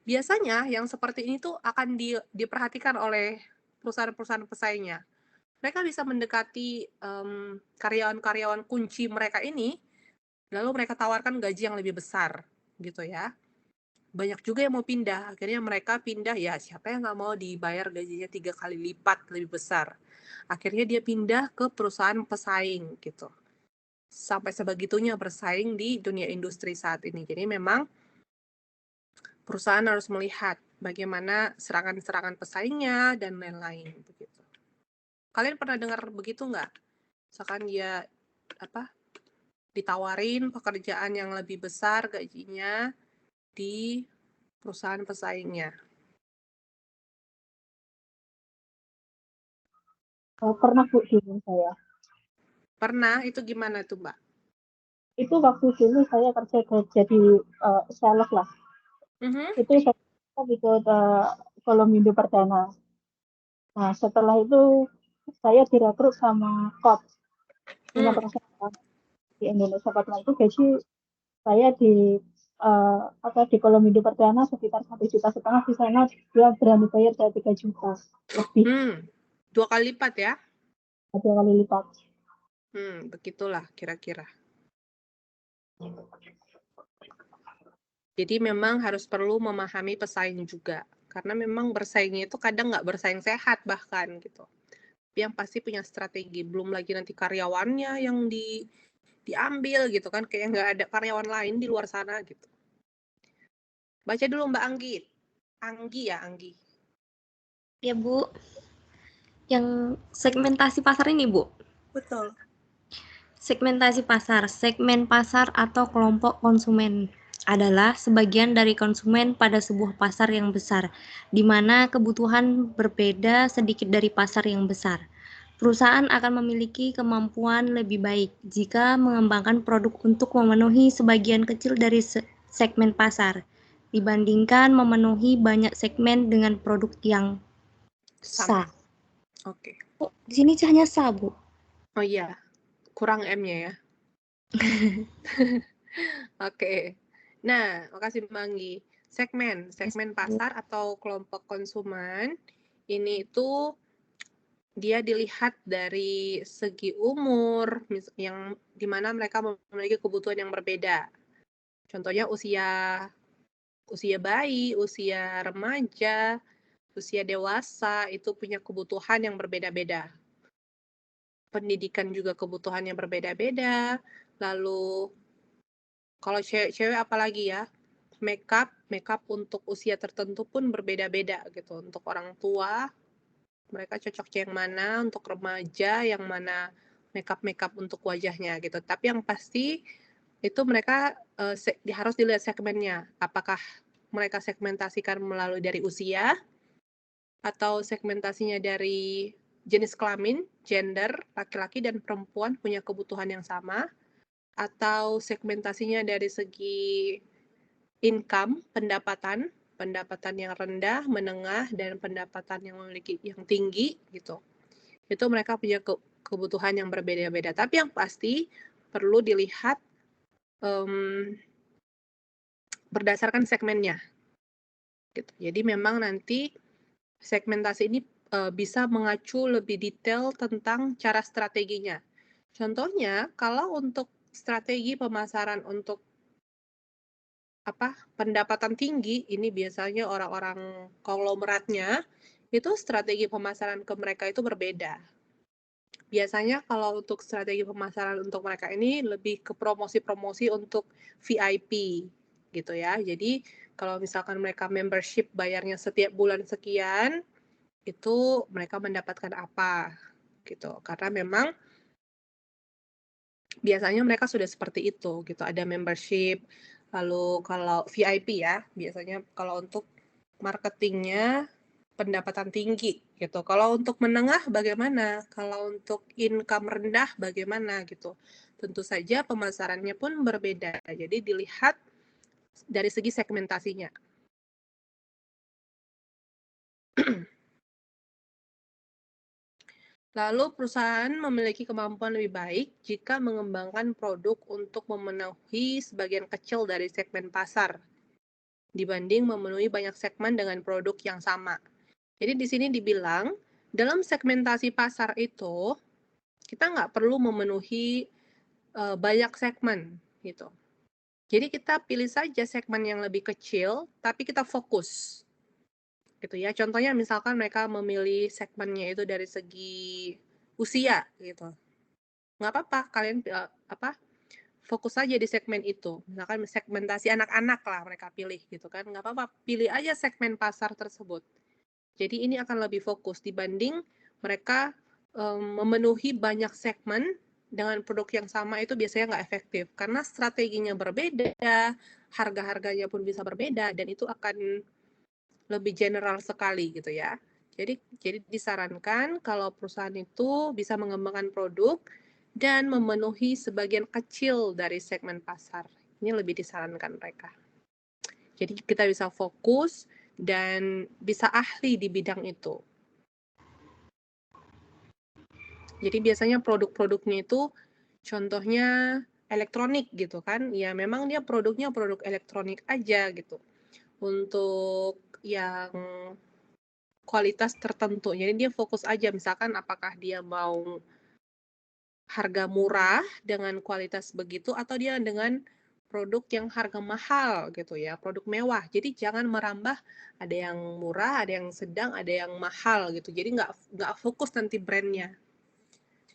Biasanya yang seperti ini tuh akan diperhatikan oleh perusahaan-perusahaan pesaingnya. Mereka bisa mendekati karyawan-karyawan kunci mereka ini, lalu mereka tawarkan gaji yang lebih besar, gitu ya. Banyak juga yang mau pindah, akhirnya mereka pindah, ya siapa yang nggak mau dibayar gajinya 3 kali lipat lebih besar. Akhirnya dia pindah ke perusahaan pesaing, gitu. Sampai sebegitunya bersaing di dunia industri saat ini. Jadi memang perusahaan harus melihat bagaimana serangan-serangan pesaingnya dan lain-lain, begitu. Kalian pernah dengar begitu nggak? Misalkan dia ditawarin pekerjaan yang lebih besar gajinya di perusahaan pesaingnya. Pernah Bu dulu saya. Pernah? Itu gimana tuh, Mbak? Itu waktu dulu saya kerja jadi sales lah. Itu saya ikut Kolomindo Perdana. Nah, setelah itu saya direkrut sama KOP, punya perusahaan di Indonesia. Karena itu gaji saya di Kolomindo Perdana sekitar 1,5 juta. Di sana dia berani bayar saya 3 juta lebih. 2 kali lipat ya? 2 kali lipat. Begitulah kira-kira. Jadi memang harus perlu memahami pesaing juga. Karena memang bersaingnya itu kadang nggak bersaing sehat bahkan gitu. Yang pasti punya strategi. Belum lagi nanti karyawannya yang diambil gitu kan. Kayak nggak ada karyawan lain di luar sana gitu. Baca dulu Mbak Anggi. Anggi. Ya Bu, yang segmentasi pasar ini Bu. Betul. Segmentasi pasar, segmen pasar atau kelompok konsumen adalah sebagian dari konsumen pada sebuah pasar yang besar, di mana kebutuhan berbeda sedikit dari pasar yang besar. Perusahaan akan memiliki kemampuan lebih baik jika mengembangkan produk untuk memenuhi sebagian kecil dari segmen pasar, dibandingkan memenuhi banyak segmen dengan produk yang sama. Oke. Oh, di sini hanya sa, Bu. Oh iya, kurang M-nya ya. Oke. Nah, makasih Mbak Anggi. Segmen pasar atau kelompok konsumen ini itu dia dilihat dari segi umur yang dimana mereka memiliki kebutuhan yang berbeda. Contohnya usia bayi, usia remaja, usia dewasa itu punya kebutuhan yang berbeda-beda. Pendidikan juga kebutuhan yang berbeda-beda. Lalu kalau cewek apalagi ya, makeup untuk usia tertentu pun berbeda-beda gitu. Untuk orang tua, mereka cocok yang mana, untuk remaja yang mana makeup untuk wajahnya gitu. Tapi yang pasti itu mereka harus dilihat segmennya. Apakah mereka segmentasikan melalui dari usia atau segmentasinya dari jenis kelamin, gender, laki-laki dan perempuan punya kebutuhan yang sama, atau segmentasinya dari segi income, pendapatan yang rendah, menengah, dan pendapatan yang memiliki yang tinggi gitu. Itu mereka punya kebutuhan yang berbeda-beda. Tapi yang pasti perlu dilihat berdasarkan segmennya. Gitu. Jadi memang nanti segmentasi ini bisa mengacu lebih detail tentang cara strateginya. Contohnya, kalau untuk strategi pemasaran untuk pendapatan tinggi, ini biasanya orang-orang konglomeratnya, itu strategi pemasaran ke mereka itu berbeda. Biasanya kalau untuk strategi pemasaran untuk mereka ini lebih ke promosi-promosi untuk VIP gitu ya. Jadi kalau misalkan mereka membership bayarnya setiap bulan sekian, itu mereka mendapatkan apa gitu. Karena memang biasanya mereka sudah seperti itu gitu. Ada membership, lalu kalau VIP ya, biasanya kalau untuk marketingnya pendapatan tinggi gitu. Kalau untuk menengah bagaimana? Kalau untuk income rendah bagaimana gitu. Tentu saja pemasarannya pun berbeda. Jadi dilihat dari segi segmentasinya. Lalu perusahaan memiliki kemampuan lebih baik jika mengembangkan produk untuk memenuhi sebagian kecil dari segmen pasar dibanding memenuhi banyak segmen dengan produk yang sama. Jadi di sini dibilang dalam segmentasi pasar itu kita nggak perlu memenuhi banyak segmen gitu. Jadi kita pilih saja segmen yang lebih kecil, tapi kita fokus gitu ya. Contohnya misalkan mereka memilih segmennya itu dari segi usia gitu. Nggak apa-apa, kalian fokus aja di segmen itu. Misalkan segmentasi anak-anak lah mereka pilih gitu kan. Nggak apa-apa, pilih aja segmen pasar tersebut. Jadi ini akan lebih fokus dibanding mereka memenuhi banyak segmen dengan produk yang sama itu biasanya nggak efektif. Karena strateginya berbeda, harga-harganya pun bisa berbeda, dan itu akan lebih general sekali gitu ya. Jadi disarankan kalau perusahaan itu bisa mengembangkan produk dan memenuhi sebagian kecil dari segmen pasar. Ini lebih disarankan mereka. Jadi kita bisa fokus dan bisa ahli di bidang itu. Jadi biasanya produk-produknya itu contohnya elektronik gitu kan. Ya memang dia produknya produk elektronik aja gitu. Untuk yang kualitas tertentu. Jadi dia fokus aja misalkan apakah dia mau harga murah dengan kualitas begitu atau dia dengan produk yang harga mahal gitu ya, produk mewah. Jadi jangan merambah ada yang murah, ada yang sedang, ada yang mahal gitu. Jadi nggak fokus nanti brandnya.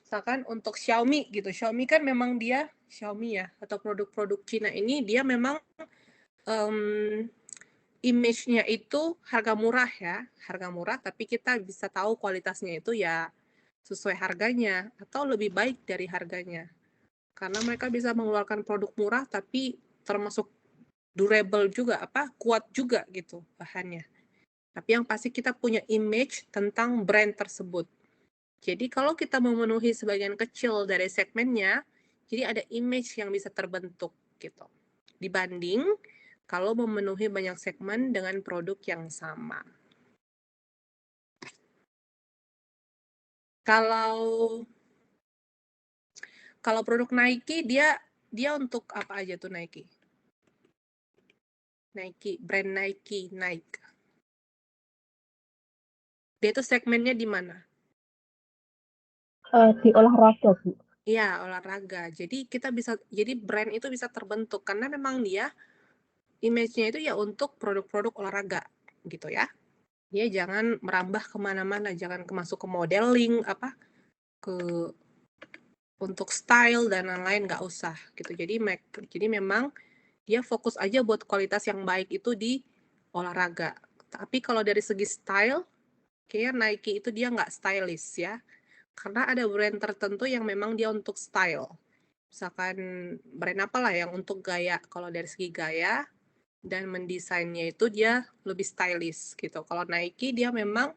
Misalkan untuk Xiaomi gitu, Xiaomi kan memang dia Xiaomi ya atau produk-produk Cina ini dia memang image-nya itu harga murah ya, harga murah tapi kita bisa tahu kualitasnya itu ya sesuai harganya atau lebih baik dari harganya. Karena mereka bisa mengeluarkan produk murah tapi termasuk durable juga, kuat juga gitu bahannya. Tapi yang pasti kita punya image tentang brand tersebut. Jadi kalau kita memenuhi sebagian kecil dari segmennya, jadi ada image yang bisa terbentuk gitu. Dibanding kalau memenuhi banyak segmen dengan produk yang sama. Kalau produk Nike dia untuk apa aja tuh Nike? Nike, brand Nike, Nike. Dia itu segmennya di mana? Di olahraga, Bu. Iya, olahraga. Jadi jadi brand itu bisa terbentuk karena memang dia image-nya itu ya untuk produk-produk olahraga gitu ya. Dia jangan merambah kemana-mana, jangan masuk ke modeling, untuk style dan lain-lain nggak usah gitu. Jadi memang dia fokus aja buat kualitas yang baik itu di olahraga. Tapi kalau dari segi style, kayaknya Nike itu dia nggak stylish ya. Karena ada brand tertentu yang memang dia untuk style. Misalkan brand apalah yang untuk gaya. Kalau dari segi gaya dan mendesainnya itu dia lebih stylish gitu. Kalau Nike dia memang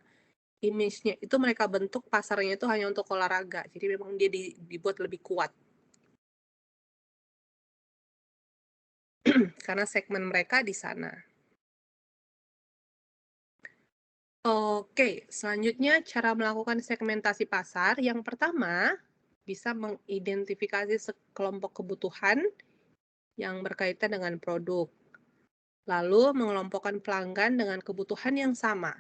image-nya itu mereka bentuk pasarnya itu hanya untuk olahraga. Jadi memang dia dibuat lebih kuat. Karena segmen mereka di sana. Oke, selanjutnya cara melakukan segmentasi pasar. Yang pertama, bisa mengidentifikasi sekelompok kebutuhan yang berkaitan dengan produk. Lalu mengelompokkan pelanggan dengan kebutuhan yang sama.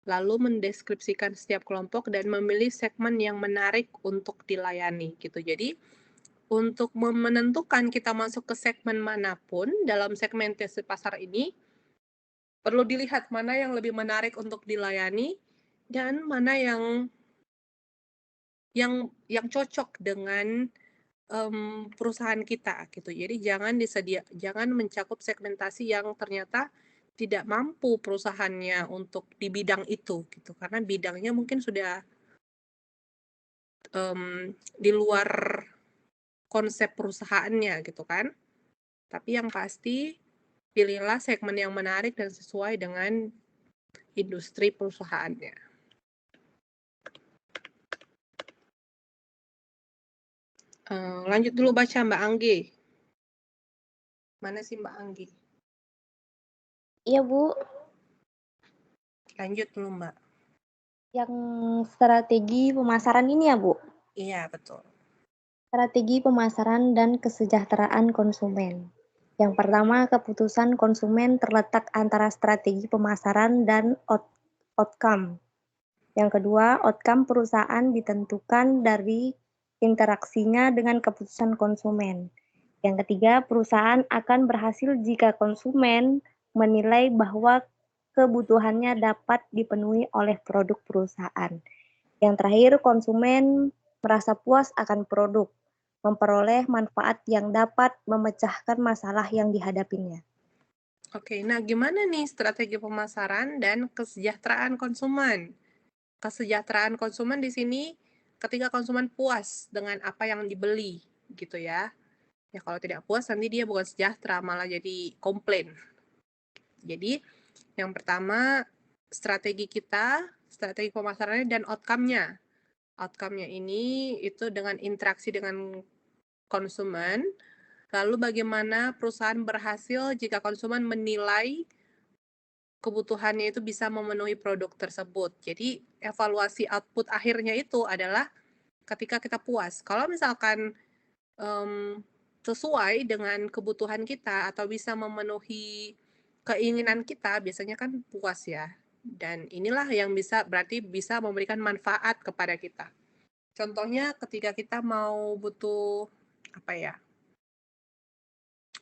Lalu mendeskripsikan setiap kelompok dan memilih segmen yang menarik untuk dilayani gitu. Jadi untuk menentukan kita masuk ke segmen manapun dalam segmentasi pasar ini perlu dilihat mana yang lebih menarik untuk dilayani dan mana yang cocok dengan perusahaan kita gitu. Jadi jangan mencakup segmentasi yang ternyata tidak mampu perusahaannya untuk di bidang itu gitu. Karena bidangnya mungkin sudah di luar konsep perusahaannya gitu kan. Tapi yang pasti pilihlah segmen yang menarik dan sesuai dengan industri perusahaannya. Lanjut dulu baca Mbak Anggi. Mana sih Mbak Anggi? Iya, Bu. Lanjut dulu Mbak. Yang strategi pemasaran ini ya, Bu? Iya, betul. Strategi pemasaran dan kesejahteraan konsumen. Yang pertama, keputusan konsumen terletak antara strategi pemasaran dan outcome. Yang kedua, outcome perusahaan ditentukan dari interaksinya dengan keputusan konsumen. Yang ketiga, perusahaan akan berhasil jika konsumen menilai bahwa kebutuhannya dapat dipenuhi oleh produk perusahaan. Yang terakhir, konsumen merasa puas akan produk, memperoleh manfaat yang dapat memecahkan masalah yang dihadapinya. Oke, nah gimana nih strategi pemasaran dan kesejahteraan konsumen? Kesejahteraan konsumen di sini ketika konsumen puas dengan apa yang dibeli, gitu ya. Ya kalau tidak puas nanti dia bukan sejahtera, malah jadi komplain. Jadi yang pertama strategi pemasarannya dan outcome-nya. Outcome-nya ini itu dengan interaksi dengan konsumen, lalu bagaimana perusahaan berhasil jika konsumen menilai kebutuhannya itu bisa memenuhi produk tersebut. Jadi evaluasi output akhirnya itu adalah ketika kita puas. Kalau misalkan sesuai dengan kebutuhan kita atau bisa memenuhi keinginan kita, biasanya kan puas ya. Dan inilah yang berarti bisa memberikan manfaat kepada kita. Contohnya ketika kita mau butuh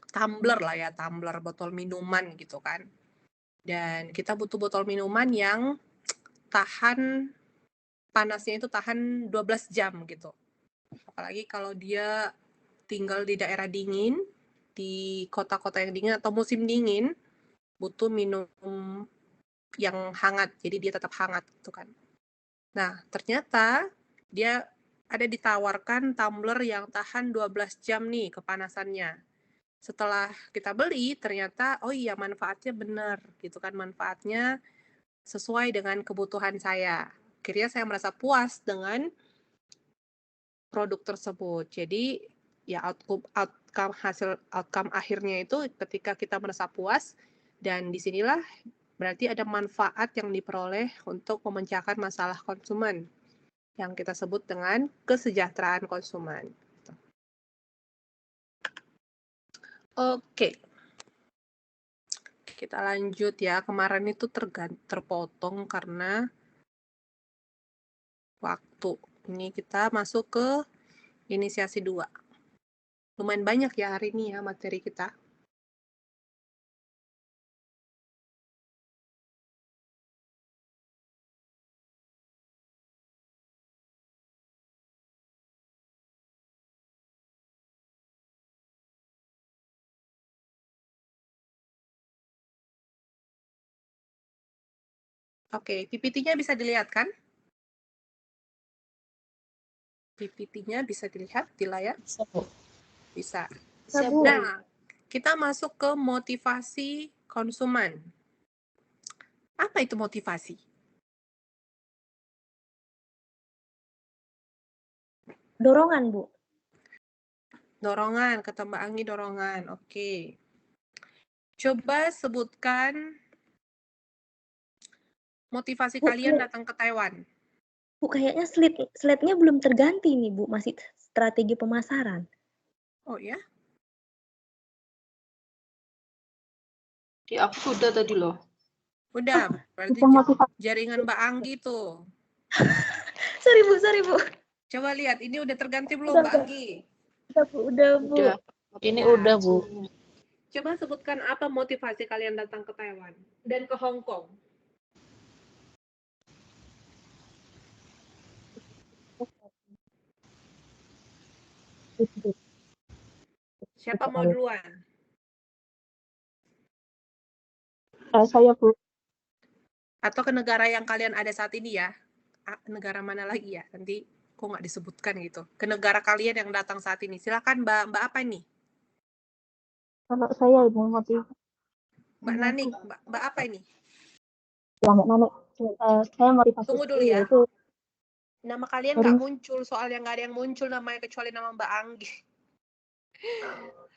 tumbler lah ya, tumbler botol minuman gitu kan. Dan kita butuh botol minuman yang tahan panasnya itu tahan 12 jam gitu. Apalagi kalau dia tinggal di daerah dingin, di kota-kota yang dingin atau musim dingin, butuh minum yang hangat, jadi dia tetap hangat gitu kan. Nah, ternyata dia ada ditawarkan tumbler yang tahan 12 jam nih kepanasannya. Setelah kita beli, ternyata oh iya manfaatnya benar gitu kan, manfaatnya sesuai dengan kebutuhan saya. Akhirnya saya merasa puas dengan produk tersebut. Jadi ya outcome akhirnya itu ketika kita merasa puas, dan disinilah berarti ada manfaat yang diperoleh untuk memecahkan masalah konsumen yang kita sebut dengan kesejahteraan konsumen. Oke. Kita lanjut ya. Kemarin itu terpotong karena waktu. Ini kita masuk ke inisiasi 2. Lumayan banyak ya hari ini ya materi kita. Oke, PPT-nya bisa dilihat kan? PPT-nya bisa dilihat di layar? Bisa. Nah, kita masuk ke motivasi konsumen. Apa itu motivasi? Dorongan, Bu. Dorongan, kata Mbak Anggi dorongan. Oke. Coba sebutkan motivasi kalian datang ke Taiwan. Bu, kayaknya slide-nya belum terganti nih, Bu. Masih strategi pemasaran. Oh ya? Di aku sudah tadi loh. Udah, berarti jaringan Mbak Anggi tuh. Sorry, Bu. Coba lihat, ini udah terganti belum Mbak Anggi? Udah, Bu. Udah. Ini udah, Bu. Coba sebutkan apa motivasi kalian datang ke Taiwan dan ke Hong Kong. Siapa mau duluan? Saya, Bu. Atau ke negara yang kalian ada saat ini ya? Negara mana lagi ya? Nanti kok nggak disebutkan gitu. Ke negara kalian yang datang saat ini. Silakan Mbak apa nih? Kalau saya Ibu motivasi. Mbak Nanik, Mbak apa ini? Ya, Mbak Nanik. Saya motivasi. Tunggu dulu ya. Itu nama kalian nggak muncul, soalnya nggak ada yang muncul namanya kecuali nama Mbak Anggi.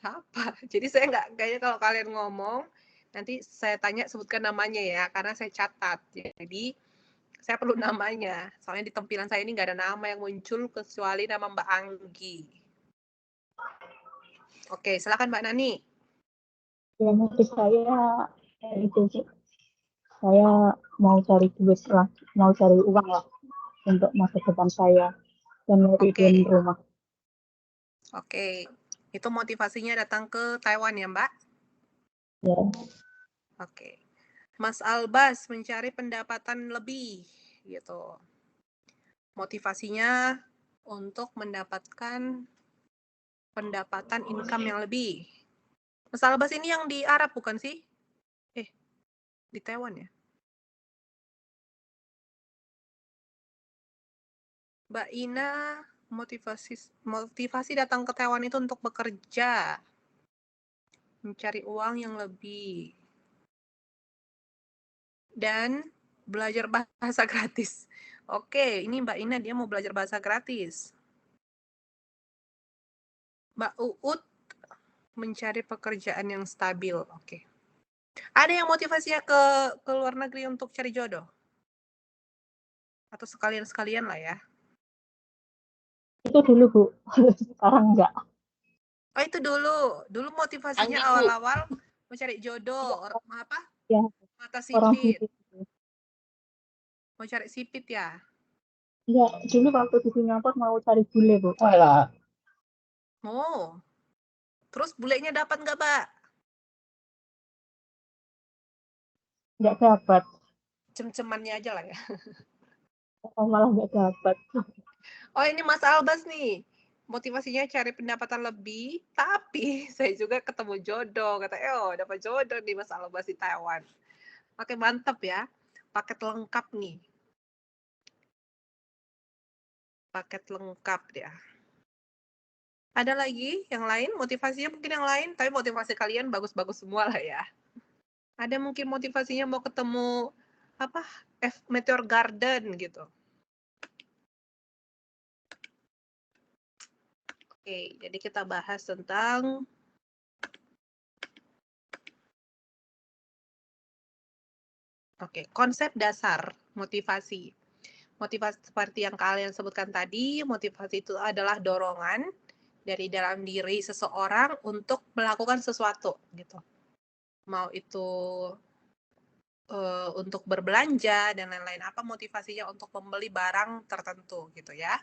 Apa? Jadi saya nggak, kayaknya kalau kalian ngomong, nanti saya tanya sebutkan namanya ya, karena saya catat. Jadi Saya perlu namanya. Soalnya di tampilan saya ini nggak ada nama yang muncul kecuali nama Mbak Anggi. Oke, silakan Mbak Nani. Ya, motif saya itu sih. Saya mau cari duit lah, mau cari uang lah untuk masa depan saya dan nguritin rumah. Oke, itu motivasinya datang ke Taiwan ya Mbak? Ya. Oke. Mas Albas mencari pendapatan lebih gitu. Motivasinya untuk mendapatkan pendapatan income yang lebih. Mas Albas ini yang di Arab bukan sih? Di Taiwan ya? Mbak Ina, motivasi datang ke Taiwan itu untuk bekerja. Mencari uang yang lebih. Dan belajar bahasa gratis. Oke, ini Mbak Ina dia mau belajar bahasa gratis. Mbak Uut mencari pekerjaan yang stabil. Oke. Ada yang motivasinya ke luar negeri untuk cari jodoh? Atau sekalian-sekalian lah ya? Itu dulu, Bu. Sekarang enggak. Oh, itu dulu. Dulu motivasinya Anggi, Bu. awal-awal mencari jodoh. Apa? Ya, Mata orang sipit. sipit. Mau cari sipit ya? Iya, dulu waktu di Singapura mau cari bule, Bu. Oh. Terus bulenya dapat nggak, Mbak? Nggak dapat. Cem-cemannya aja lah ya. Malah nggak dapat. Oh, ini Mas Albas nih. Motivasinya cari pendapatan lebih, tapi saya juga ketemu jodoh. Kata, dapat jodoh nih Mas Albas di Taiwan. Oke, mantap ya. Paket lengkap nih. Paket lengkap ya. Ada lagi yang lain? Motivasinya mungkin yang lain, tapi motivasi kalian bagus-bagus semua lah ya. Ada mungkin motivasinya mau ketemu Meteor Garden gitu. Oke, jadi kita bahas tentang konsep dasar motivasi. Motivasi seperti yang kalian sebutkan tadi, motivasi itu adalah dorongan dari dalam diri seseorang untuk melakukan sesuatu gitu. Mau itu untuk berbelanja dan lain-lain, apa motivasinya untuk membeli barang tertentu gitu ya.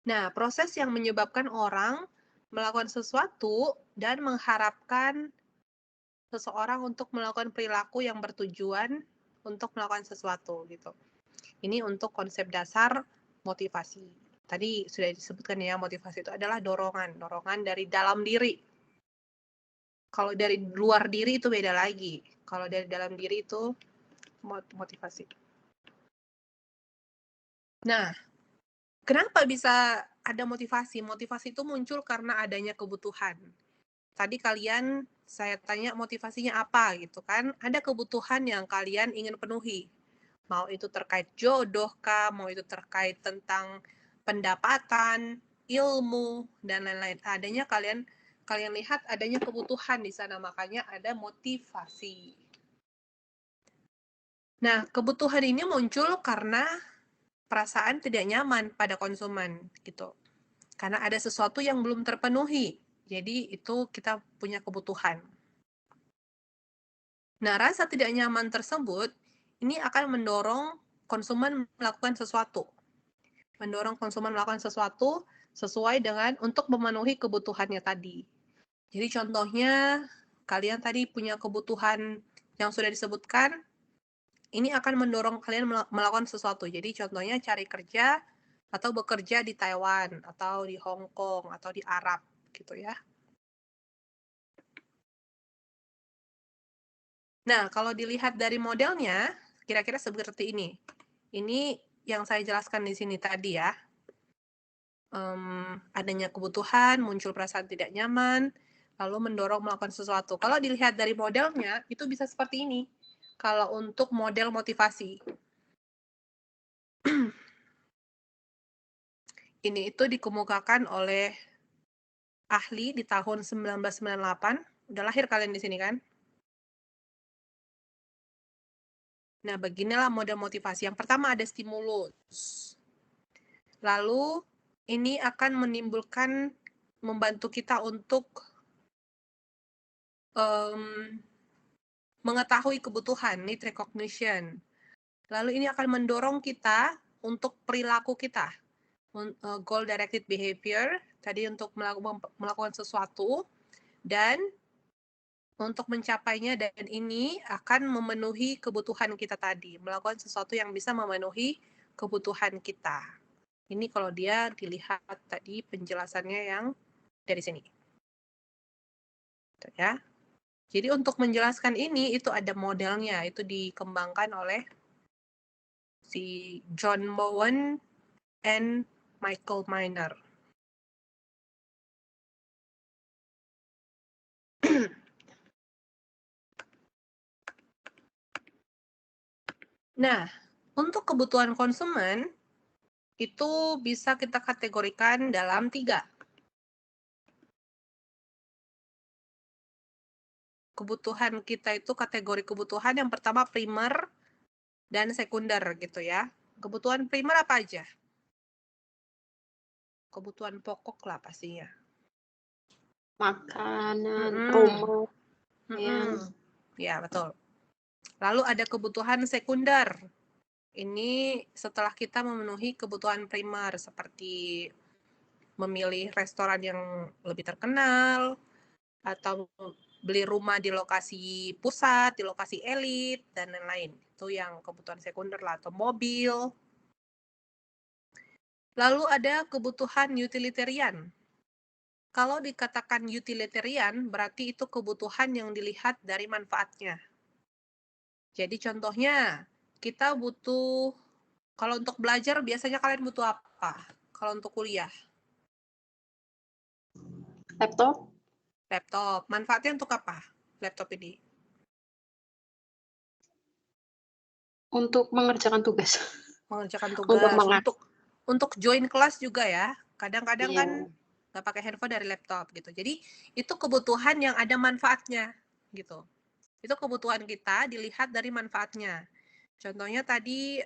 Nah, proses yang menyebabkan orang melakukan sesuatu dan mengharapkan seseorang untuk melakukan perilaku yang bertujuan untuk melakukan sesuatu gitu. Ini untuk konsep dasar motivasi. Tadi sudah disebutkan ya, motivasi itu adalah dorongan dari dalam diri. Kalau dari luar diri itu beda lagi. Kalau dari dalam diri itu motivasi. Nah, kenapa bisa ada motivasi? Motivasi itu muncul karena adanya kebutuhan. Tadi saya tanya motivasinya apa gitu kan. Ada kebutuhan yang kalian ingin penuhi. Mau itu terkait jodoh kah, mau itu terkait tentang pendapatan, ilmu, dan lain-lain. Adanya kalian lihat adanya kebutuhan di sana, makanya ada motivasi. Nah, kebutuhan ini muncul karena perasaan tidak nyaman pada konsumen gitu. Karena ada sesuatu yang belum terpenuhi. Jadi itu kita punya kebutuhan. Nah, rasa tidak nyaman tersebut ini akan mendorong konsumen melakukan sesuatu. Mendorong konsumen melakukan sesuatu sesuai dengan untuk memenuhi kebutuhannya tadi. Jadi contohnya kalian tadi punya kebutuhan yang sudah disebutkan, ini akan mendorong kalian melakukan sesuatu. Jadi contohnya cari kerja atau bekerja di Taiwan atau di Hong Kong atau di Arab gitu ya. Nah, kalau dilihat dari modelnya, kira-kira seperti ini. Ini yang saya jelaskan di sini tadi ya. Adanya kebutuhan, muncul perasaan tidak nyaman, lalu mendorong melakukan sesuatu. Kalau dilihat dari modelnya, itu bisa seperti ini. Kalau untuk model motivasi. Ini itu dikemukakan oleh ahli di tahun 1998. Udah lahir kalian di sini kan? Nah, beginilah model motivasi. Yang pertama ada stimulus. Lalu, ini akan membantu kita untuk mengetahui kebutuhan, need recognition. Lalu ini akan mendorong kita untuk perilaku kita. Goal directed behavior, tadi untuk melakukan sesuatu, dan untuk mencapainya, dan ini akan memenuhi kebutuhan kita tadi, melakukan sesuatu yang bisa memenuhi kebutuhan kita. Ini kalau dia dilihat tadi penjelasannya yang dari sini. Tuh ya. Jadi untuk menjelaskan ini, itu ada modelnya, itu dikembangkan oleh si John Bowen and Michael Miner. Nah, untuk kebutuhan konsumen, itu bisa kita kategorikan dalam 3. Kebutuhan kita itu kategori kebutuhan yang pertama primer dan sekunder gitu ya. Kebutuhan primer apa aja? Kebutuhan pokok lah pastinya. Makanan, rumah, ya betul. Lalu ada kebutuhan sekunder. Ini setelah kita memenuhi kebutuhan primer seperti memilih restoran yang lebih terkenal, atau beli rumah di lokasi pusat, di lokasi elit, dan lain-lain. Itu yang kebutuhan sekunder lah, atau mobil. Lalu ada kebutuhan utilitarian. Kalau dikatakan utilitarian, berarti itu kebutuhan yang dilihat dari manfaatnya. Jadi contohnya, kita butuh, kalau untuk belajar biasanya kalian butuh apa? Kalau untuk kuliah? laptop, Laptop. Manfaatnya untuk apa? Laptop ini? untuk mengerjakan tugas. Mengerjakan Untuk tugas. Untuk join kelas juga ya. Kadang-kadang Iya. kan nggak pakai handphone dari laptop gitu. Jadi itu kebutuhan yang ada manfaatnya gitu. Itu kebutuhan kita dilihat dari manfaatnya. Contohnya tadi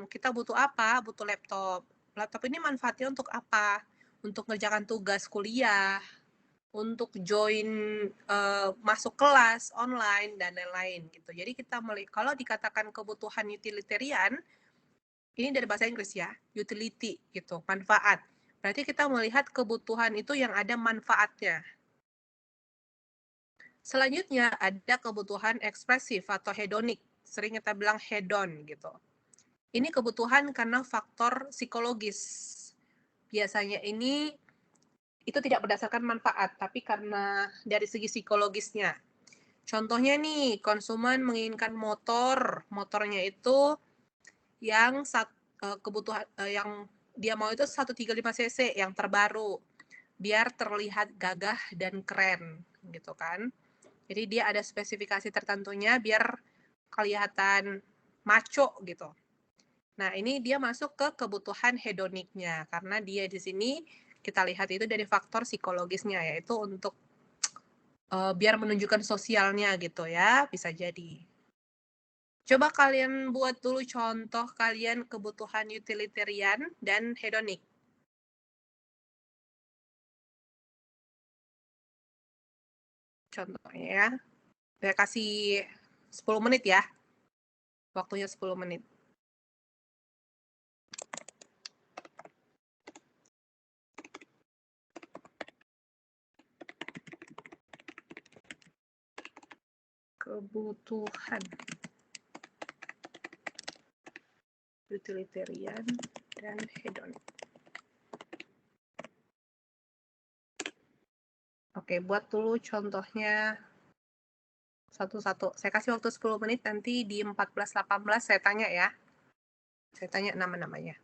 kita butuh apa? Butuh laptop. Laptop ini manfaatnya untuk apa? Untuk mengerjakan tugas kuliah, untuk join masuk kelas online dan lain-lain gitu. Jadi kita kalau dikatakan kebutuhan utilitarian, ini dari bahasa Inggris ya, utility gitu, manfaat. Berarti kita melihat kebutuhan itu yang ada manfaatnya. Selanjutnya ada kebutuhan ekspresif atau hedonik. Sering kita bilang hedon gitu. Ini kebutuhan karena faktor psikologis. Biasanya ini itu tidak berdasarkan manfaat, tapi karena dari segi psikologisnya. Contohnya nih, konsumen menginginkan motor. Motornya itu yang kebutuhan yang dia mau itu 135 cc yang terbaru. Biar terlihat gagah dan keren gitu kan. Jadi dia ada spesifikasi tertentunya biar kelihatan maco gitu. Nah, ini dia masuk ke kebutuhan hedoniknya karena dia di sini kita lihat itu dari faktor psikologisnya, yaitu untuk biar menunjukkan sosialnya gitu ya, bisa jadi. Coba kalian buat dulu contoh kalian kebutuhan utilitarian dan hedonik. Contohnya ya. Saya kasih 10 menit ya. Waktunya 10 menit. Kebutuhan utilitarian dan hedonik. Oke, buat dulu contohnya satu-satu. Saya kasih waktu 10 menit, nanti di 14-18 saya tanya ya. Saya tanya nama-namanya.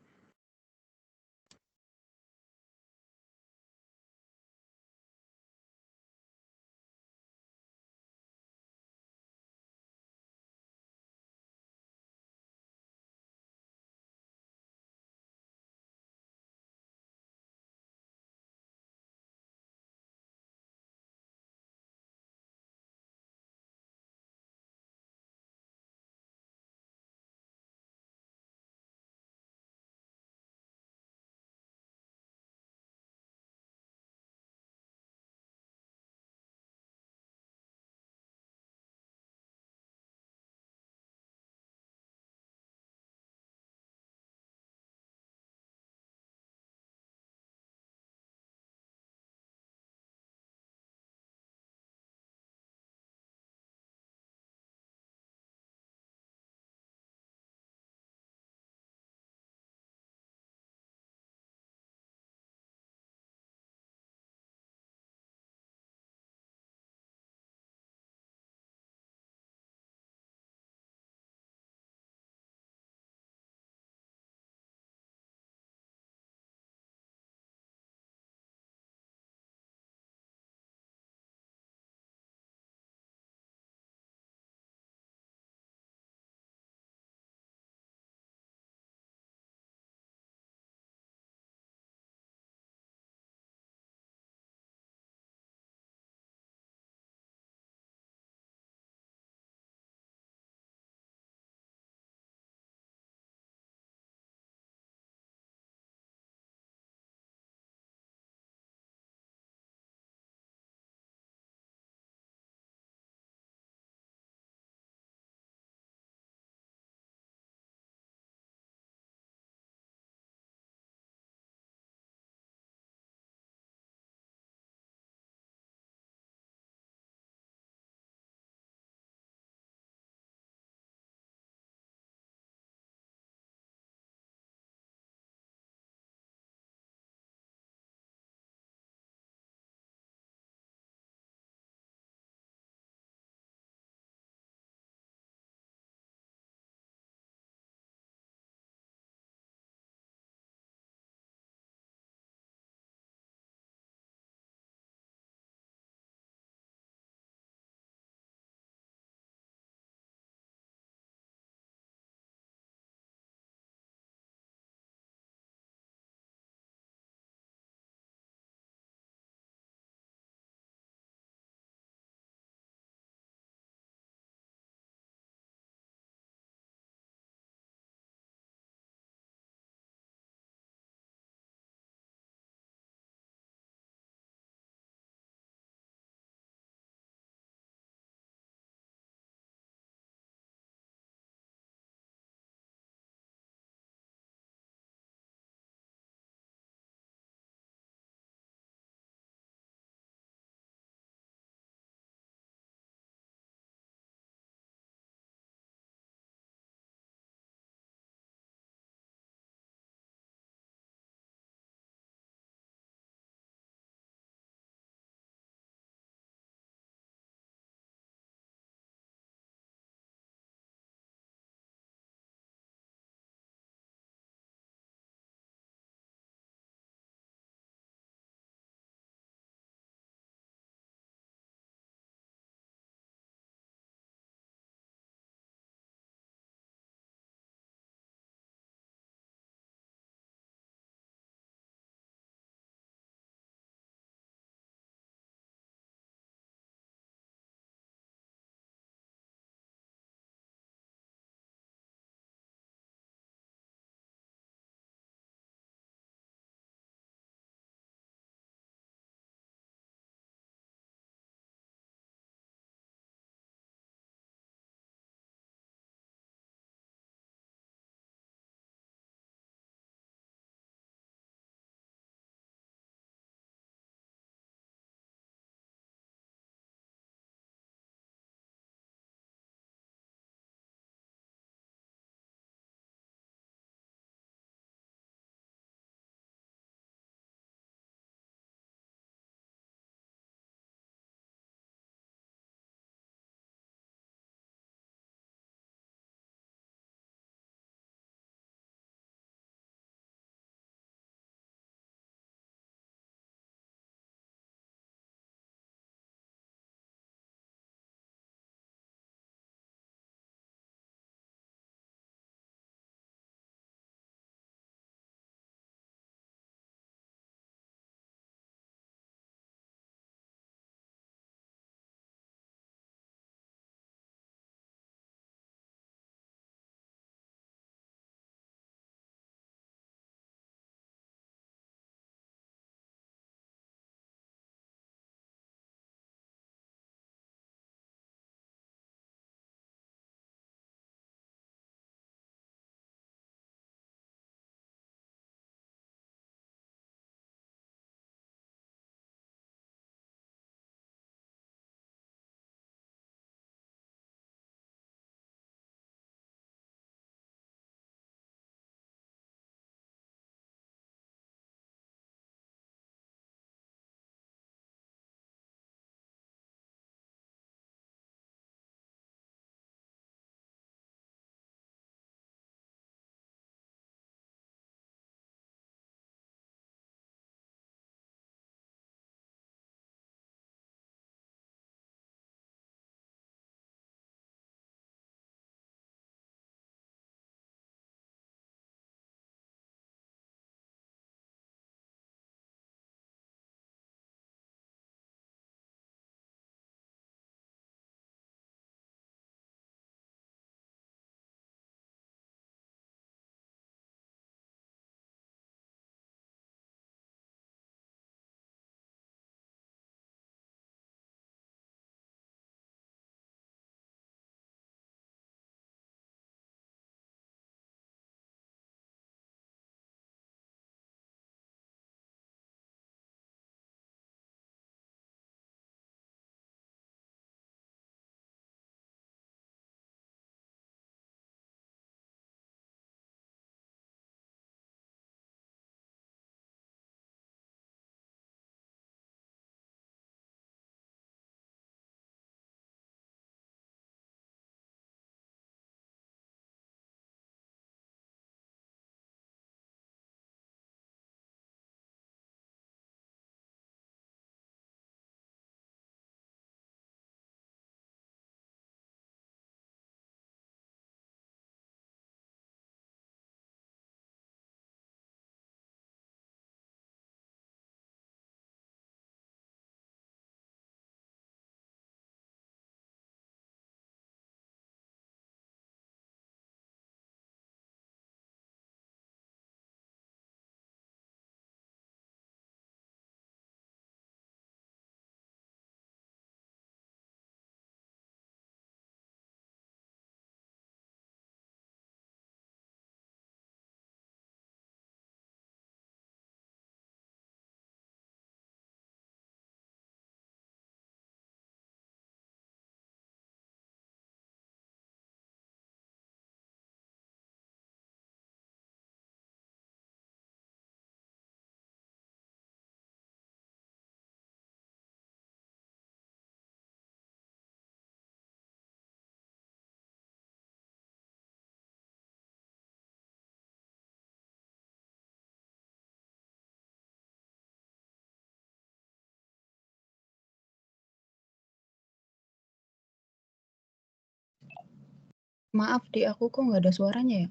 Maaf, di aku kok nggak ada suaranya ya?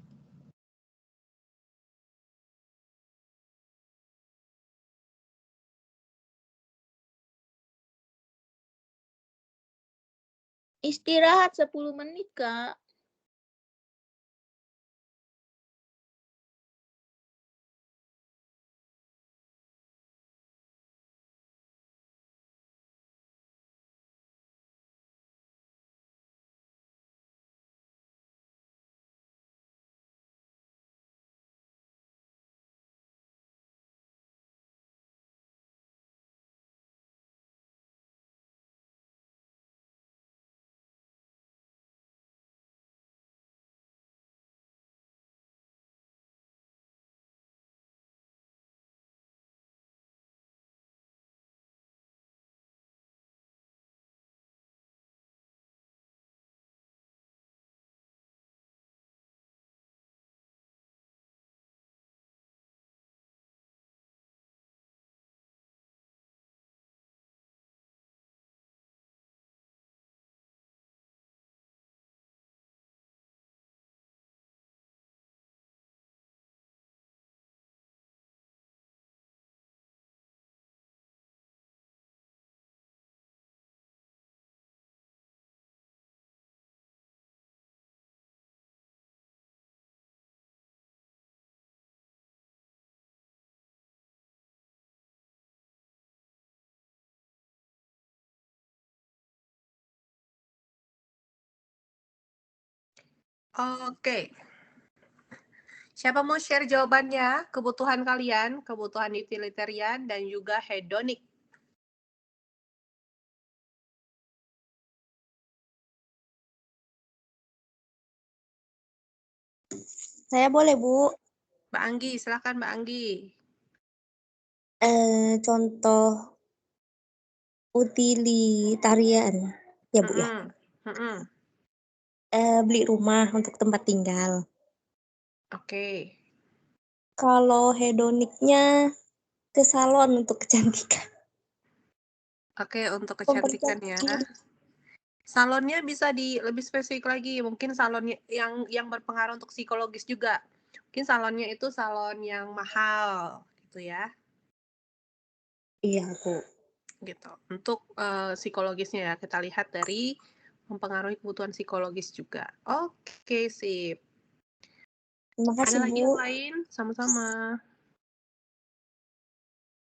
Istirahat 10 menit, Kak. Oke. Siapa mau share jawabannya? Kebutuhan kalian, kebutuhan utilitarian dan juga hedonic. Saya boleh, Bu. Mbak Anggi, silakan Mbak Anggi. Contoh utilitarian, ya Bu ya. Beli rumah untuk tempat tinggal. Oke. Kalau hedoniknya ke salon untuk kecantikan. Oke, untuk kecantikan ya. Salonnya bisa lebih spesifik lagi. Mungkin salonnya yang berpengaruh untuk psikologis juga. Mungkin salonnya itu salon yang mahal, gitu ya. Iya, Bu. Gitu. Untuk psikologisnya ya, kita lihat dari mempengaruhi kebutuhan psikologis juga. Oke, sip. Terima kasih, Ada lagi Bu. yang lain? Sama-sama.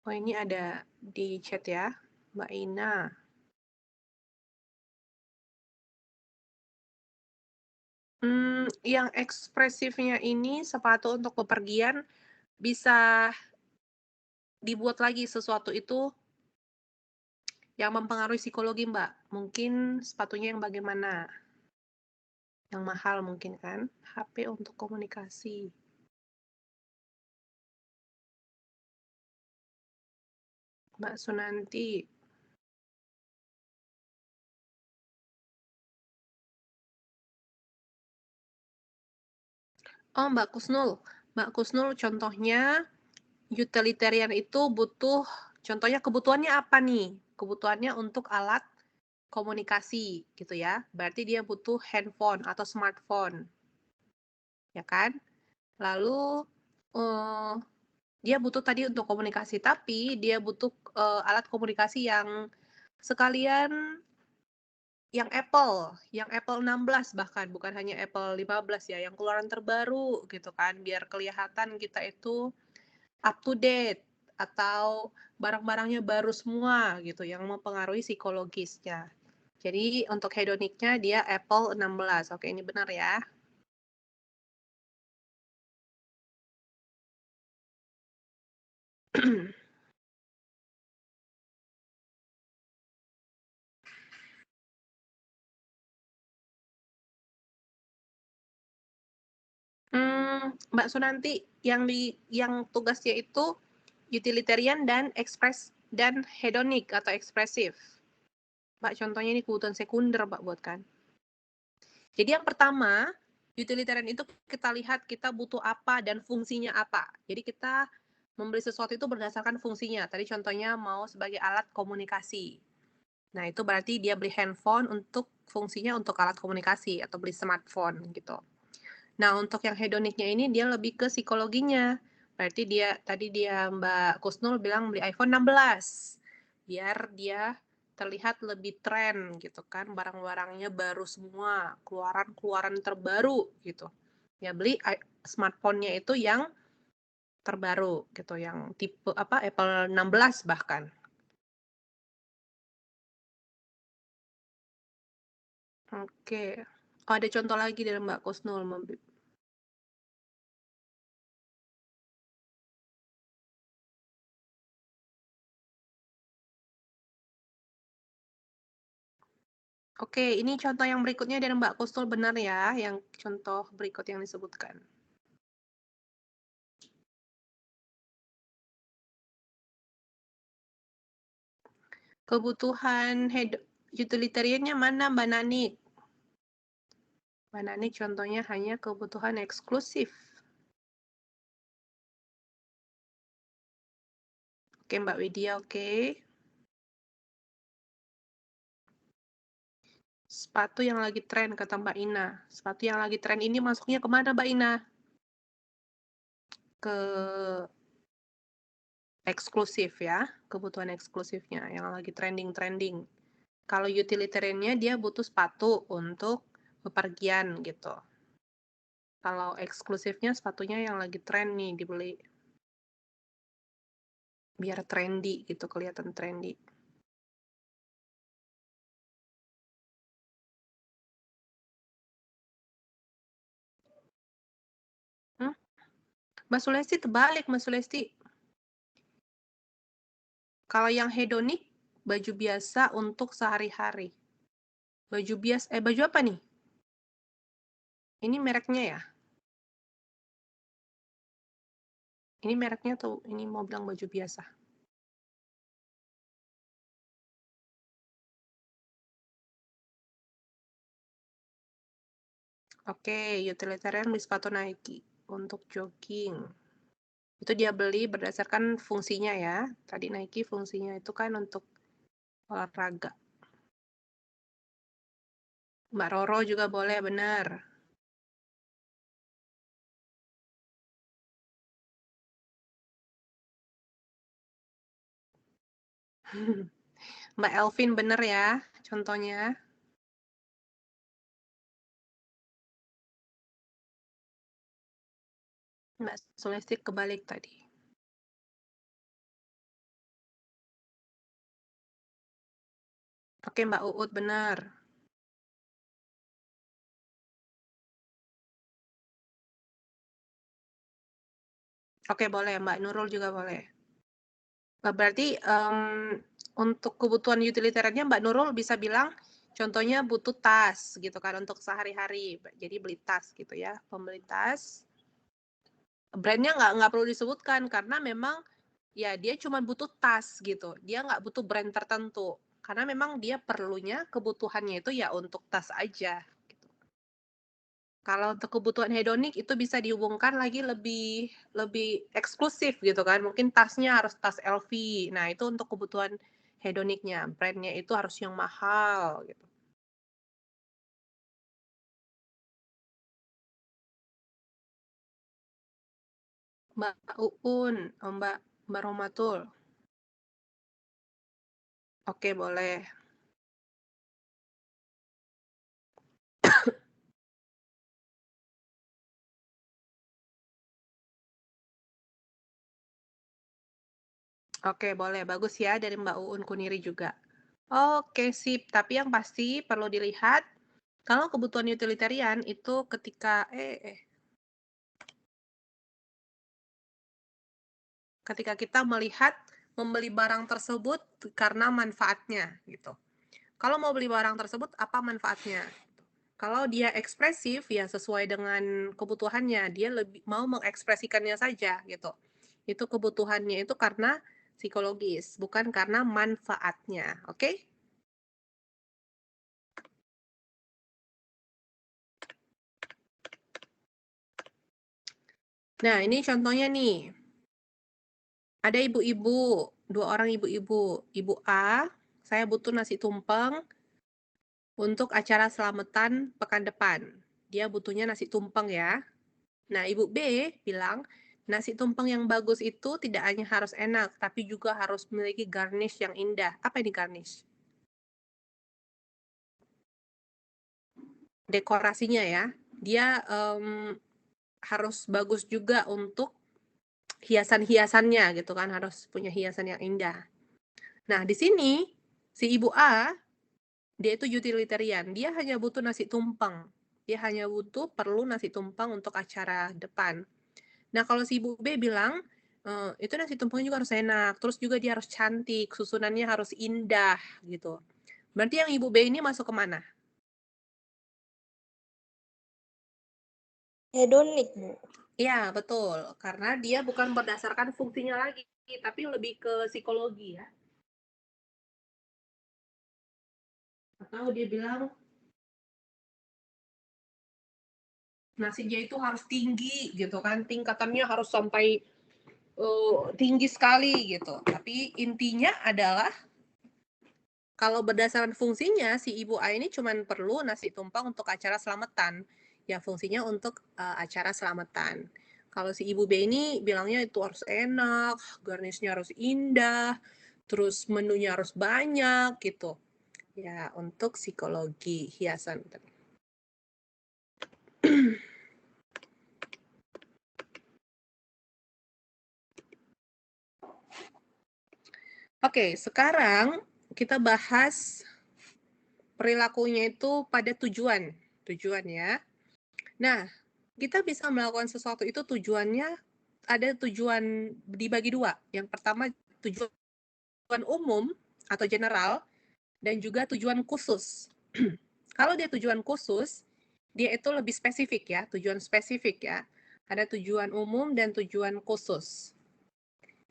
Oh, ini ada di chat ya, Mbak Ina. Yang ekspresifnya ini sepatu untuk bepergian bisa dibuat lagi sesuatu itu yang mempengaruhi psikologi, Mbak. Mungkin sepatunya yang bagaimana? Yang mahal mungkin kan? HP untuk komunikasi. Mbak Sunanti. Oh, Mbak Kusnul. Mbak Kusnul contohnya utilitarian itu butuh, contohnya kebutuhannya apa nih? Kebutuhannya untuk alat komunikasi gitu ya. Berarti dia butuh handphone atau smartphone. Ya kan? Lalu dia butuh tadi untuk komunikasi, tapi dia butuh alat komunikasi yang sekalian yang Apple 16 bahkan, bukan hanya Apple 15 ya, yang keluaran terbaru gitu kan, biar kelihatan kita itu up to date atau barang-barangnya baru semua gitu, yang mempengaruhi psikologisnya. Jadi untuk hedoniknya dia Apple 16. Oke, ini benar ya. Mbak Sunanti, yang tugasnya itu utilitarian dan hedonik atau ekspresif. Mbak, contohnya ini kebutuhan sekunder, Mbak, buat kan. Jadi yang pertama, utilitarian itu kita lihat kita butuh apa dan fungsinya apa. Jadi kita membeli sesuatu itu berdasarkan fungsinya. Tadi contohnya mau sebagai alat komunikasi. Nah, itu berarti dia beli handphone untuk fungsinya untuk alat komunikasi atau beli smartphone gitu. Nah, untuk yang hedoniknya ini dia lebih ke psikologinya. Berarti tadi Mbak Kusnul bilang beli iPhone 16. Biar dia terlihat lebih tren gitu kan, barang-barangnya baru semua, keluaran-keluaran terbaru gitu. Ya beli smartphone-nya itu yang terbaru gitu, yang tipe Apple 16 bahkan. Oke. Oh, ada contoh lagi dari Mbak Kusnul. Oke, ini contoh yang berikutnya dari Mbak Kusnul benar ya, yang contoh berikut yang disebutkan. Kebutuhan utilitariannya mana Mbak Nanik? Mbak Nanik contohnya hanya kebutuhan eksklusif. Oke, Mbak Widya, oke. Sepatu yang lagi tren, kata Mbak Ina. Sepatu yang lagi tren ini masuknya kemana Mbak Ina? Ke eksklusif ya, kebutuhan eksklusifnya yang lagi trending-trending. Kalau utilitariannya dia butuh sepatu untuk bepergian gitu. Kalau eksklusifnya sepatunya yang lagi tren nih dibeli. Biar trendy gitu, kelihatan trendy. Mbak Sulesti terbalik, Mbak Sulesti. Kalau yang hedonik, baju biasa untuk sehari-hari. Baju apa nih? Ini mereknya ya? Ini mereknya tuh, ini mau bilang baju biasa. Oke, utilitarian beli sepatu Nike untuk jogging. Itu dia beli berdasarkan fungsinya ya. Tadi Nike fungsinya itu kan untuk olahraga. Mbak Roro juga boleh, benar. Mbak Elvin bener ya contohnya. Mbak Sulesti kebalik tadi. Oke, Mbak Uut benar. Oke, boleh. Mbak Nurul juga boleh. Berarti untuk kebutuhan utilitariannya Mbak Nurul bisa bilang contohnya butuh tas gitu kan untuk sehari-hari. Jadi beli tas gitu ya. Pembeli tas. Brandnya nggak perlu disebutkan karena memang ya dia cuma butuh tas gitu. Dia nggak butuh brand tertentu. Karena memang dia perlunya kebutuhannya itu ya untuk tas aja. Kalau untuk kebutuhan hedonik itu bisa dihubungkan lagi lebih eksklusif gitu kan. Mungkin tasnya harus tas LV. Nah, itu untuk kebutuhan hedoniknya. Brandnya itu harus yang mahal gitu. Mbak Uun, Mbak Romatul. Oke, boleh. Oke, boleh. Bagus ya dari Mbak Uun Kuniri juga. Oke, sip. Tapi yang pasti perlu dilihat, kalau kebutuhan utilitarian itu ketika kita melihat membeli barang tersebut karena manfaatnya gitu. Kalau mau beli barang tersebut apa manfaatnya? Kalau dia ekspresif ya sesuai dengan kebutuhannya, dia lebih mau mengekspresikannya saja gitu. Itu kebutuhannya itu karena psikologis, bukan karena manfaatnya. Oke? Nah, ini contohnya nih. Ada ibu-ibu, 2 orang ibu-ibu. Ibu A saya butuh nasi tumpeng untuk acara selamatan pekan depan. Dia butuhnya nasi tumpeng ya. Nah, Ibu B bilang, nasi tumpeng yang bagus itu tidak hanya harus enak, tapi juga harus memiliki garnish yang indah. Apa ini garnish? Dekorasinya ya. Dia harus bagus juga untuk hiasan-hiasannya gitu kan, harus punya hiasan yang indah. Nah, di sini si Ibu A, dia itu utilitarian. Dia hanya butuh nasi tumpeng. Dia hanya perlu nasi tumpeng untuk acara depan. Nah, kalau si Ibu B bilang, itu nasi tumpengnya juga harus enak, terus juga dia harus cantik, susunannya harus indah gitu. Berarti yang Ibu B ini masuk ke mana? Hedonik, Bu. Iya, betul. Karena dia bukan berdasarkan fungsinya lagi, tapi lebih ke psikologi ya. Atau dia bilang, nasinya itu harus tinggi gitu kan, tingkatannya harus sampai tinggi sekali gitu. Tapi intinya adalah, kalau berdasarkan fungsinya, si Ibu A ini cuma perlu nasi tumpeng untuk acara selamatan. Ya, fungsinya untuk acara selamatan. Kalau si Ibu B ini bilangnya itu harus enak, garnishnya harus indah, terus menunya harus banyak gitu. Ya, untuk psikologi hiasan. Oke, sekarang kita bahas perilakunya itu pada tujuan ya. Nah, kita bisa melakukan sesuatu itu tujuannya ada tujuan dibagi dua. Yang pertama tujuan umum atau general dan juga tujuan khusus. Kalau dia tujuan khusus, dia itu lebih spesifik ya, tujuan spesifik ya. Ada tujuan umum dan tujuan khusus.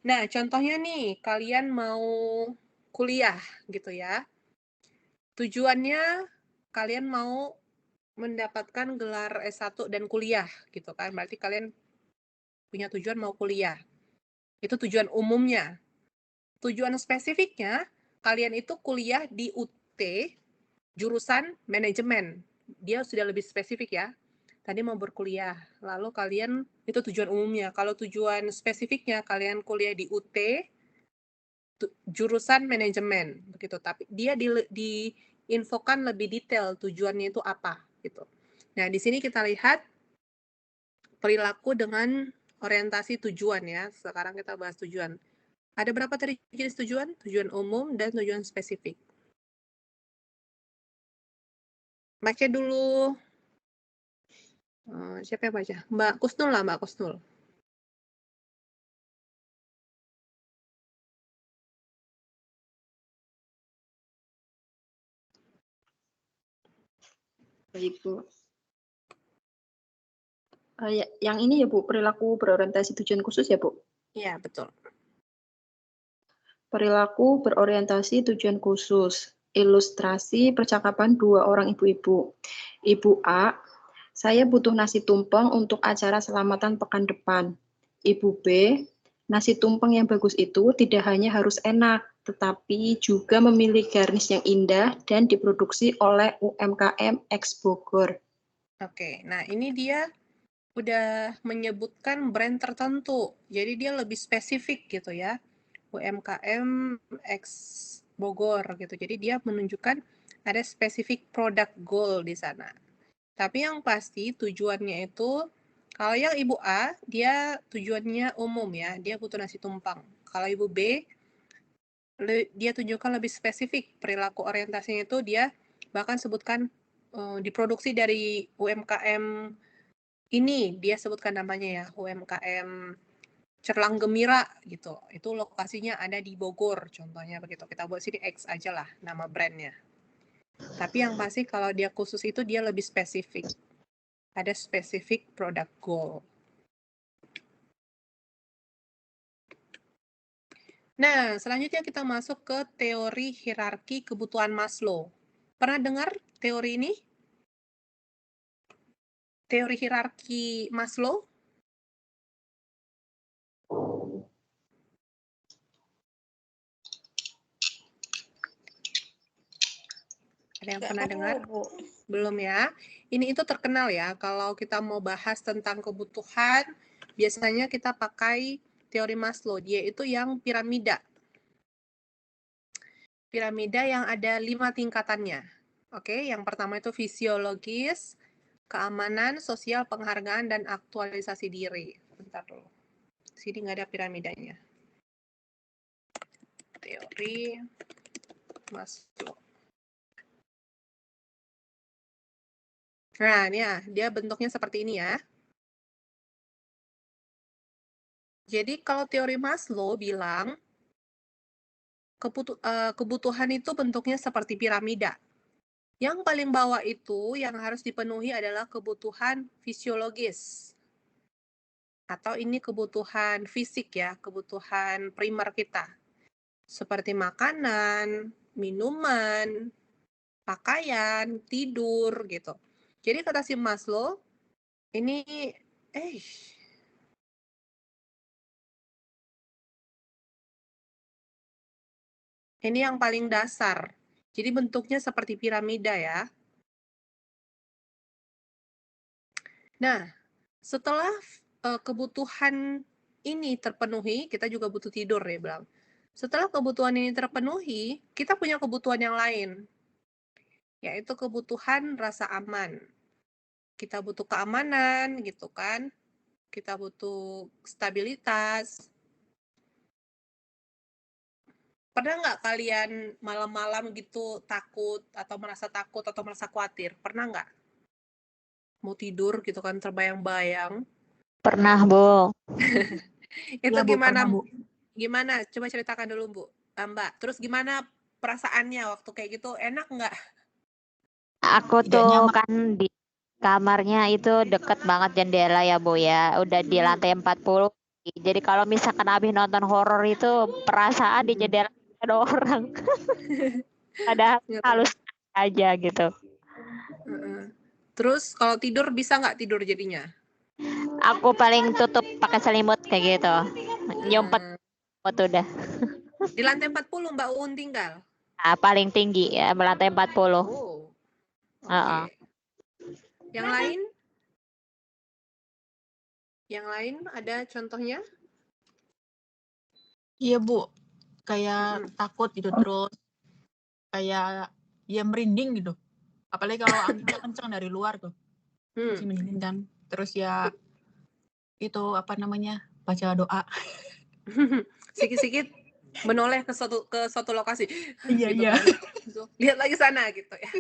Nah, contohnya nih, kalian mau kuliah gitu ya. Tujuannya kalian mau mendapatkan gelar S1 dan kuliah gitu kan. Berarti kalian punya tujuan mau kuliah. Itu tujuan umumnya. Tujuan spesifiknya, kalian itu kuliah di UT, jurusan manajemen. Dia sudah lebih spesifik ya. Tadi mau berkuliah. Lalu kalian, itu tujuan umumnya. Kalau tujuan spesifiknya, kalian kuliah di UT, jurusan manajemen. Begitu. Tapi dia diinfokan lebih detail tujuannya itu apa. Gitu. Nah, di sini kita lihat perilaku dengan orientasi tujuan ya. Sekarang kita bahas tujuan. Ada berapa tadi jenis tujuan? Tujuan umum dan tujuan spesifik. Baca dulu. Siapa yang baca? Mbak Kusnul lah, Mbak Kusnul. Baik, Bu. Yang ini ya, Bu, perilaku berorientasi tujuan khusus ya, Bu? Iya, betul. Perilaku berorientasi tujuan khusus. Ilustrasi percakapan dua orang ibu-ibu. Ibu A, saya butuh nasi tumpeng untuk acara selamatan pekan depan. Ibu B, nasi tumpeng yang bagus itu tidak hanya harus enak, tetapi juga memiliki garnish yang indah dan diproduksi oleh UMKM X Bogor. Oke, nah ini dia udah menyebutkan brand tertentu. Jadi dia lebih spesifik gitu ya. UMKM X Bogor gitu. Jadi dia menunjukkan ada spesifik product goal di sana. Tapi yang pasti tujuannya itu, kalau yang Ibu A, dia tujuannya umum ya. Dia butuh nasi tumpeng. Kalau Ibu B, dia tunjukkan lebih spesifik. Perilaku orientasinya itu dia bahkan sebutkan diproduksi dari UMKM ini, dia sebutkan namanya ya, UMKM Cerlang Gemira gitu. Itu lokasinya ada di Bogor contohnya begitu. Kita buat sini X aja lah nama brandnya. Tapi yang pasti kalau dia khusus itu dia lebih spesifik. Ada spesifik product goal. Nah, selanjutnya kita masuk ke teori hierarki kebutuhan Maslow. Pernah dengar teori ini? Teori hierarki Maslow? Ada yang Nggak pernah tahu, dengar? Bu. Belum ya? Ini itu terkenal ya, kalau kita mau bahas tentang kebutuhan, biasanya kita pakai teori Maslow. Dia itu yang piramida. Piramida yang ada 5 tingkatannya. Oke, yang pertama itu fisiologis, keamanan, sosial, penghargaan, dan aktualisasi diri. Bentar dulu. Sini nggak ada piramidanya. Teori Maslow. Nah, ini ya, dia bentuknya seperti ini ya. Jadi kalau teori Maslow bilang kebutuhan itu bentuknya seperti piramida. Yang paling bawah itu yang harus dipenuhi adalah kebutuhan fisiologis. Atau ini kebutuhan fisik ya, kebutuhan primer kita. Seperti makanan, minuman, pakaian, tidur gitu. Jadi kata si Maslow, ini ini yang paling dasar. Jadi bentuknya seperti piramida ya. Nah, setelah kebutuhan ini terpenuhi, kita juga butuh tidur ya bilang. Setelah kebutuhan ini terpenuhi, kita punya kebutuhan yang lain, yaitu kebutuhan rasa aman. Kita butuh keamanan gitu kan, kita butuh stabilitas. Pernah nggak kalian malam-malam gitu takut atau merasa khawatir? Pernah nggak? Mau tidur gitu kan terbayang-bayang. Pernah, Bu. Itu Iya, Bu, gimana? pernah, Bu. Gimana? Coba ceritakan dulu, Bu. Mbak, terus gimana perasaannya waktu kayak gitu? Enak nggak? Aku Tidak tuh nyaman. kan di kamarnya itu deket banget jendela ya, Bu ya. Udah di lantai 40. Jadi kalau misalkan habis nonton horor itu perasaan di jendela ada orang. Ada halus aja gitu. Terus kalau tidur bisa nggak tidur jadinya? Aku paling tutup pakai selimut kayak gitu. Nyumpet udah. Di lantai 40 Mbak Uun tinggal? Nah, paling tinggi ya, lantai 40. Oh. Oke. Yang lain? Yang lain ada contohnya? Iya, Bu. Kayak takut gitu, terus kayak ya merinding gitu. Apalagi kalau anginnya kencang dari luar tuh. Masih merinding kan. Terus ya itu apa namanya? Baca doa. Sikit-sikit menoleh ke suatu lokasi. Iya, gitu iya. kan. Lihat lagi sana gitu ya.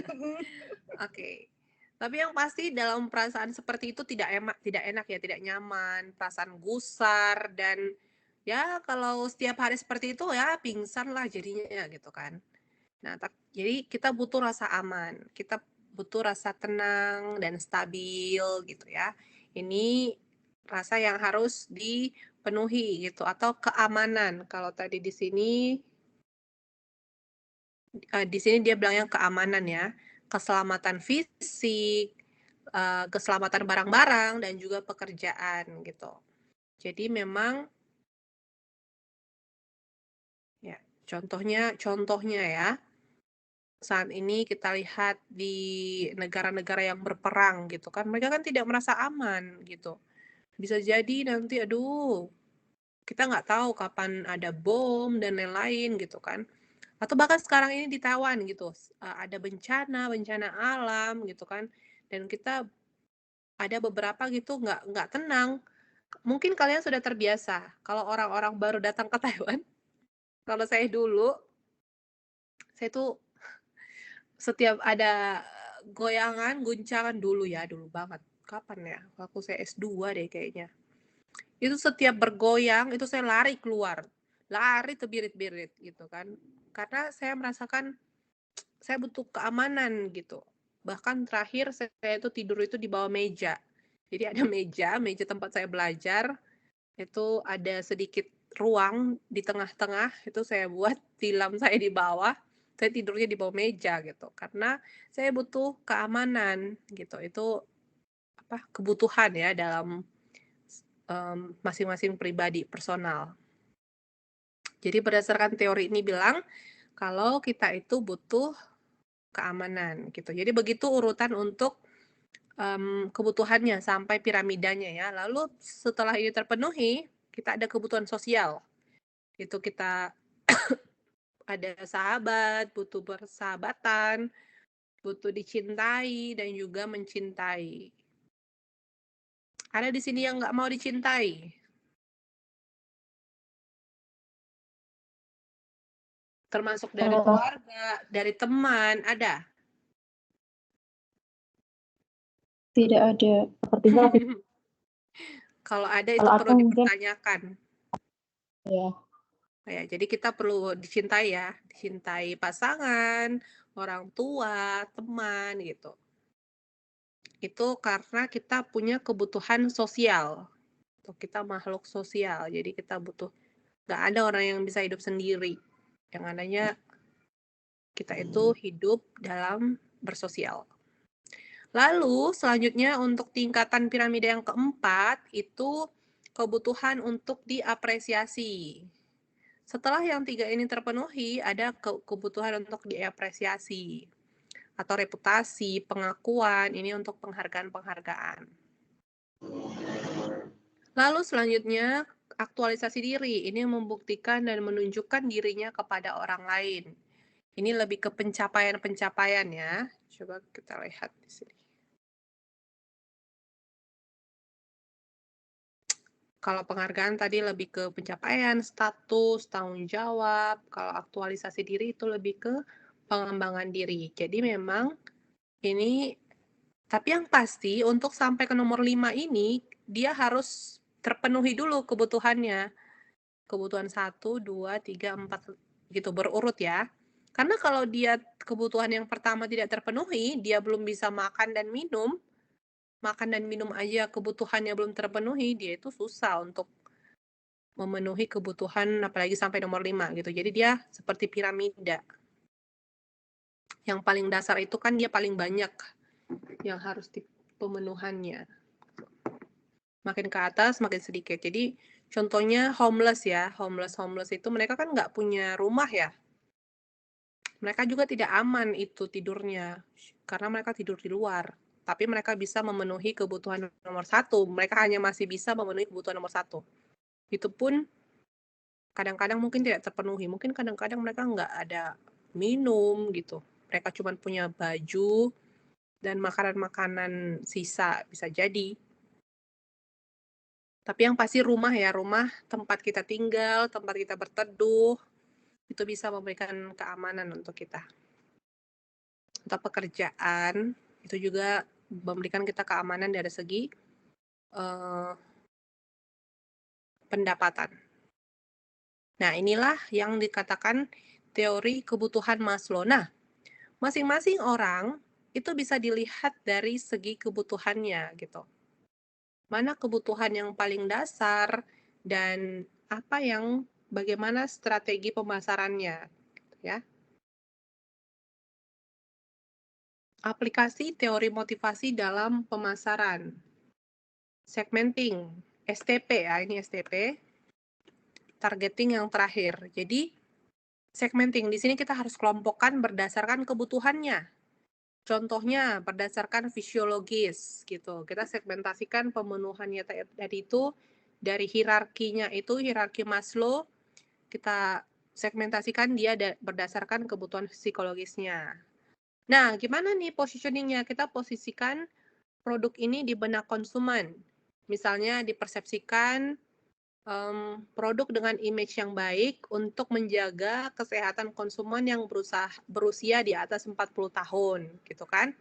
Oke. Tapi yang pasti dalam perasaan seperti itu tidak enak ya, tidak nyaman, perasaan gusar, dan ya kalau setiap hari seperti itu ya pingsan lah jadinya gitu kan. Nah, jadi kita butuh rasa aman, kita butuh rasa tenang dan stabil gitu ya. Ini rasa yang harus dipenuhi gitu, atau keamanan. Kalau tadi di sini dia bilangnya keamanan ya, keselamatan fisik, keselamatan barang-barang, dan juga pekerjaan gitu. Jadi memang ya contohnya ya, saat ini kita lihat di negara-negara yang berperang gitu kan, mereka kan tidak merasa aman gitu. Bisa jadi nanti aduh, kita nggak tahu kapan ada bom dan lain-lain gitu kan. Atau bahkan sekarang ini di Taiwan gitu, ada bencana alam gitu kan, dan kita ada beberapa gitu nggak tenang. Mungkin kalian sudah terbiasa kalau orang-orang baru datang ke Taiwan. Kalau saya dulu, saya tuh setiap ada goyangan, guncangan dulu banget. Kapan ya? Waktu saya S2 deh kayaknya. Itu setiap bergoyang, itu saya lari keluar. Lari terbirit-birit gitu kan. Karena saya merasakan saya butuh keamanan gitu. Bahkan terakhir saya itu tidur itu di bawah meja. Jadi ada meja tempat saya belajar, itu ada sedikit ruang di tengah-tengah, itu saya buat tilam saya di bawah, saya tidurnya di bawah meja gitu. Karena saya butuh keamanan gitu. Itu kebutuhan ya dalam masing-masing pribadi personal. Jadi berdasarkan teori ini bilang kalau kita itu butuh keamanan gitu. Jadi begitu urutan untuk kebutuhannya sampai piramidanya ya. Lalu setelah ini terpenuhi, kita ada kebutuhan sosial. Itu kita ada sahabat, butuh persahabatan, butuh dicintai dan juga mencintai. Ada di sini yang nggak mau dicintai? Termasuk dari keluarga, dari teman, ada? Tidak ada. Sepertinya Kalau ada itu kalau perlu aku mungkin dipertanyakan. ya. Ya, jadi kita perlu dicintai ya, dicintai pasangan, orang tua, teman gitu. Itu karena kita punya kebutuhan sosial. Kita makhluk sosial, jadi kita butuh. Gak ada orang yang bisa hidup sendiri. Yang adanya kita itu hidup dalam bersosial. Lalu selanjutnya untuk tingkatan piramida yang keempat itu kebutuhan untuk diapresiasi. Setelah yang 3 ini terpenuhi, ada kebutuhan untuk diapresiasi atau reputasi, pengakuan, ini untuk penghargaan-penghargaan. Lalu selanjutnya aktualisasi diri, ini membuktikan dan menunjukkan dirinya kepada orang lain. Ini lebih ke pencapaian-pencapaian ya. Coba kita lihat di sini. Kalau penghargaan tadi lebih ke pencapaian, status, tanggung jawab. Kalau aktualisasi diri itu lebih ke pengembangan diri. Jadi memang ini, tapi yang pasti untuk sampai ke nomor 5 ini, dia harus terpenuhi dulu kebutuhannya. Kebutuhan 1, 2, 3, 4, gitu berurut ya. Karena kalau dia kebutuhan yang pertama tidak terpenuhi, dia belum bisa makan dan minum aja kebutuhannya belum terpenuhi, dia itu susah untuk memenuhi kebutuhan apalagi sampai nomor 5 gitu. Jadi dia seperti piramida. Yang paling dasar itu kan dia paling banyak yang harus pemenuhannya. Makin ke atas makin sedikit. Jadi contohnya homeless ya. Homeless itu mereka kan nggak punya rumah ya. Mereka juga tidak aman itu tidurnya. Karena mereka tidur di luar. Tapi mereka bisa memenuhi kebutuhan nomor 1. Mereka hanya masih bisa memenuhi kebutuhan nomor 1. Itu pun kadang-kadang mungkin tidak terpenuhi. Mungkin kadang-kadang mereka nggak ada minum gitu. Mereka cuma punya baju dan makanan-makanan sisa, bisa jadi. Tapi yang pasti rumah ya, rumah tempat kita tinggal, tempat kita berteduh, itu bisa memberikan keamanan untuk kita. Untuk pekerjaan, itu juga memberikan kita keamanan dari segi pendapatan. Nah, inilah yang dikatakan teori kebutuhan Maslow. Nah, masing-masing orang itu bisa dilihat dari segi kebutuhannya gitu. Mana kebutuhan yang paling dasar dan apa yang bagaimana strategi pemasarannya gitu ya. Aplikasi teori motivasi dalam pemasaran. Segmenting, STP ya, ini STP. Targeting yang terakhir. Jadi segmenting di sini kita harus kelompokkan berdasarkan kebutuhannya. Contohnya berdasarkan fisiologis gitu. Kita segmentasikan pemenuhannya tadi itu dari hierarkinya itu, hierarki Maslow, kita segmentasikan dia berdasarkan kebutuhan psikologisnya. Nah, gimana nih positioningnya? Kita posisikan produk ini di benak konsumen. Misalnya dipersepsikan produk dengan image yang baik untuk menjaga kesehatan konsumen yang berusia di atas 40 tahun, gitu kan.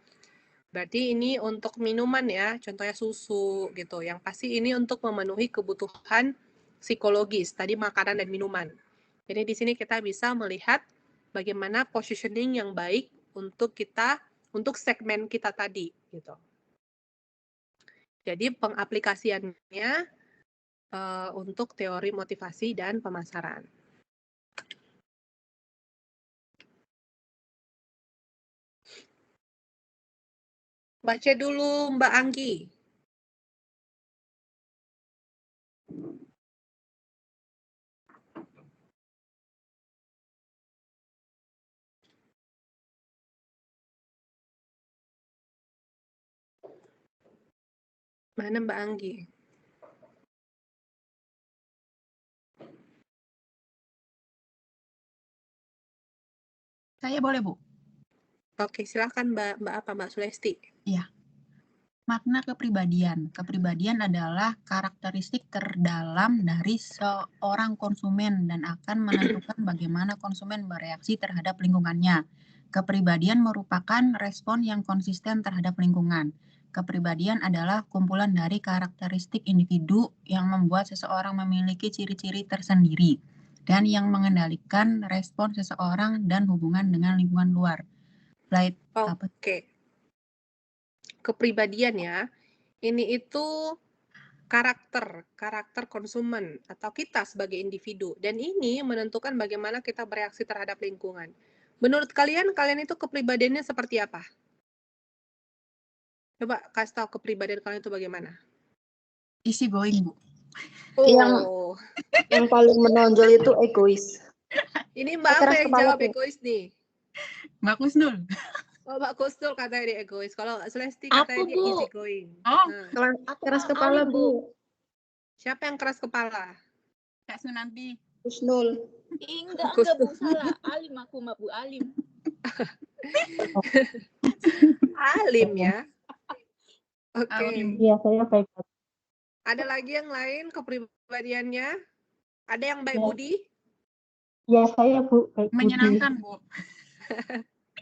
Berarti ini untuk minuman ya, contohnya susu gitu. Yang pasti ini untuk memenuhi kebutuhan psikologis, tadi makanan dan minuman. Jadi di sini kita bisa melihat bagaimana positioning yang baik untuk kita, untuk segmen kita tadi gitu. Jadi pengaplikasiannya untuk teori motivasi dan pemasaran. Baca dulu Mbak Anggi. Mana Mbak Anggi? Saya boleh, Bu? Oke, silakan Mbak Sulesti. Iya. Makna kepribadian. Kepribadian adalah karakteristik terdalam dari seorang konsumen dan akan menentukan bagaimana konsumen bereaksi terhadap lingkungannya. Kepribadian merupakan respon yang konsisten terhadap lingkungan. Kepribadian adalah kumpulan dari karakteristik individu yang membuat seseorang memiliki ciri-ciri tersendiri dan yang mengendalikan respon seseorang dan hubungan dengan lingkungan luar. Oke. Kepribadian ya. Ini itu karakter konsumen atau kita sebagai individu, dan ini menentukan bagaimana kita bereaksi terhadap lingkungan. Menurut kalian itu kepribadiannya seperti apa? Coba kasih tahu kepribadian kalian itu bagaimana? Easy going, Bu. Yang paling menonjol itu egois. Ini Mbak apa yang jawab egois nih? Mbak Kusnul. Oh, Mbak Kusnul katanya dia egois. Kalau Sulesti katanya dia easy going. Oh, keras kepala, Bu. Siapa yang keras kepala? Kak Sunanti. Kusnul. Enggak, Bu, salah. Alim aku, Bu Alim. Alim ya. Oke. Iya, saya baik. Ada lagi yang lain kepribadiannya? Ada yang baik budi? Ya, saya Bu, baik budi. Menyenangkan, Bu.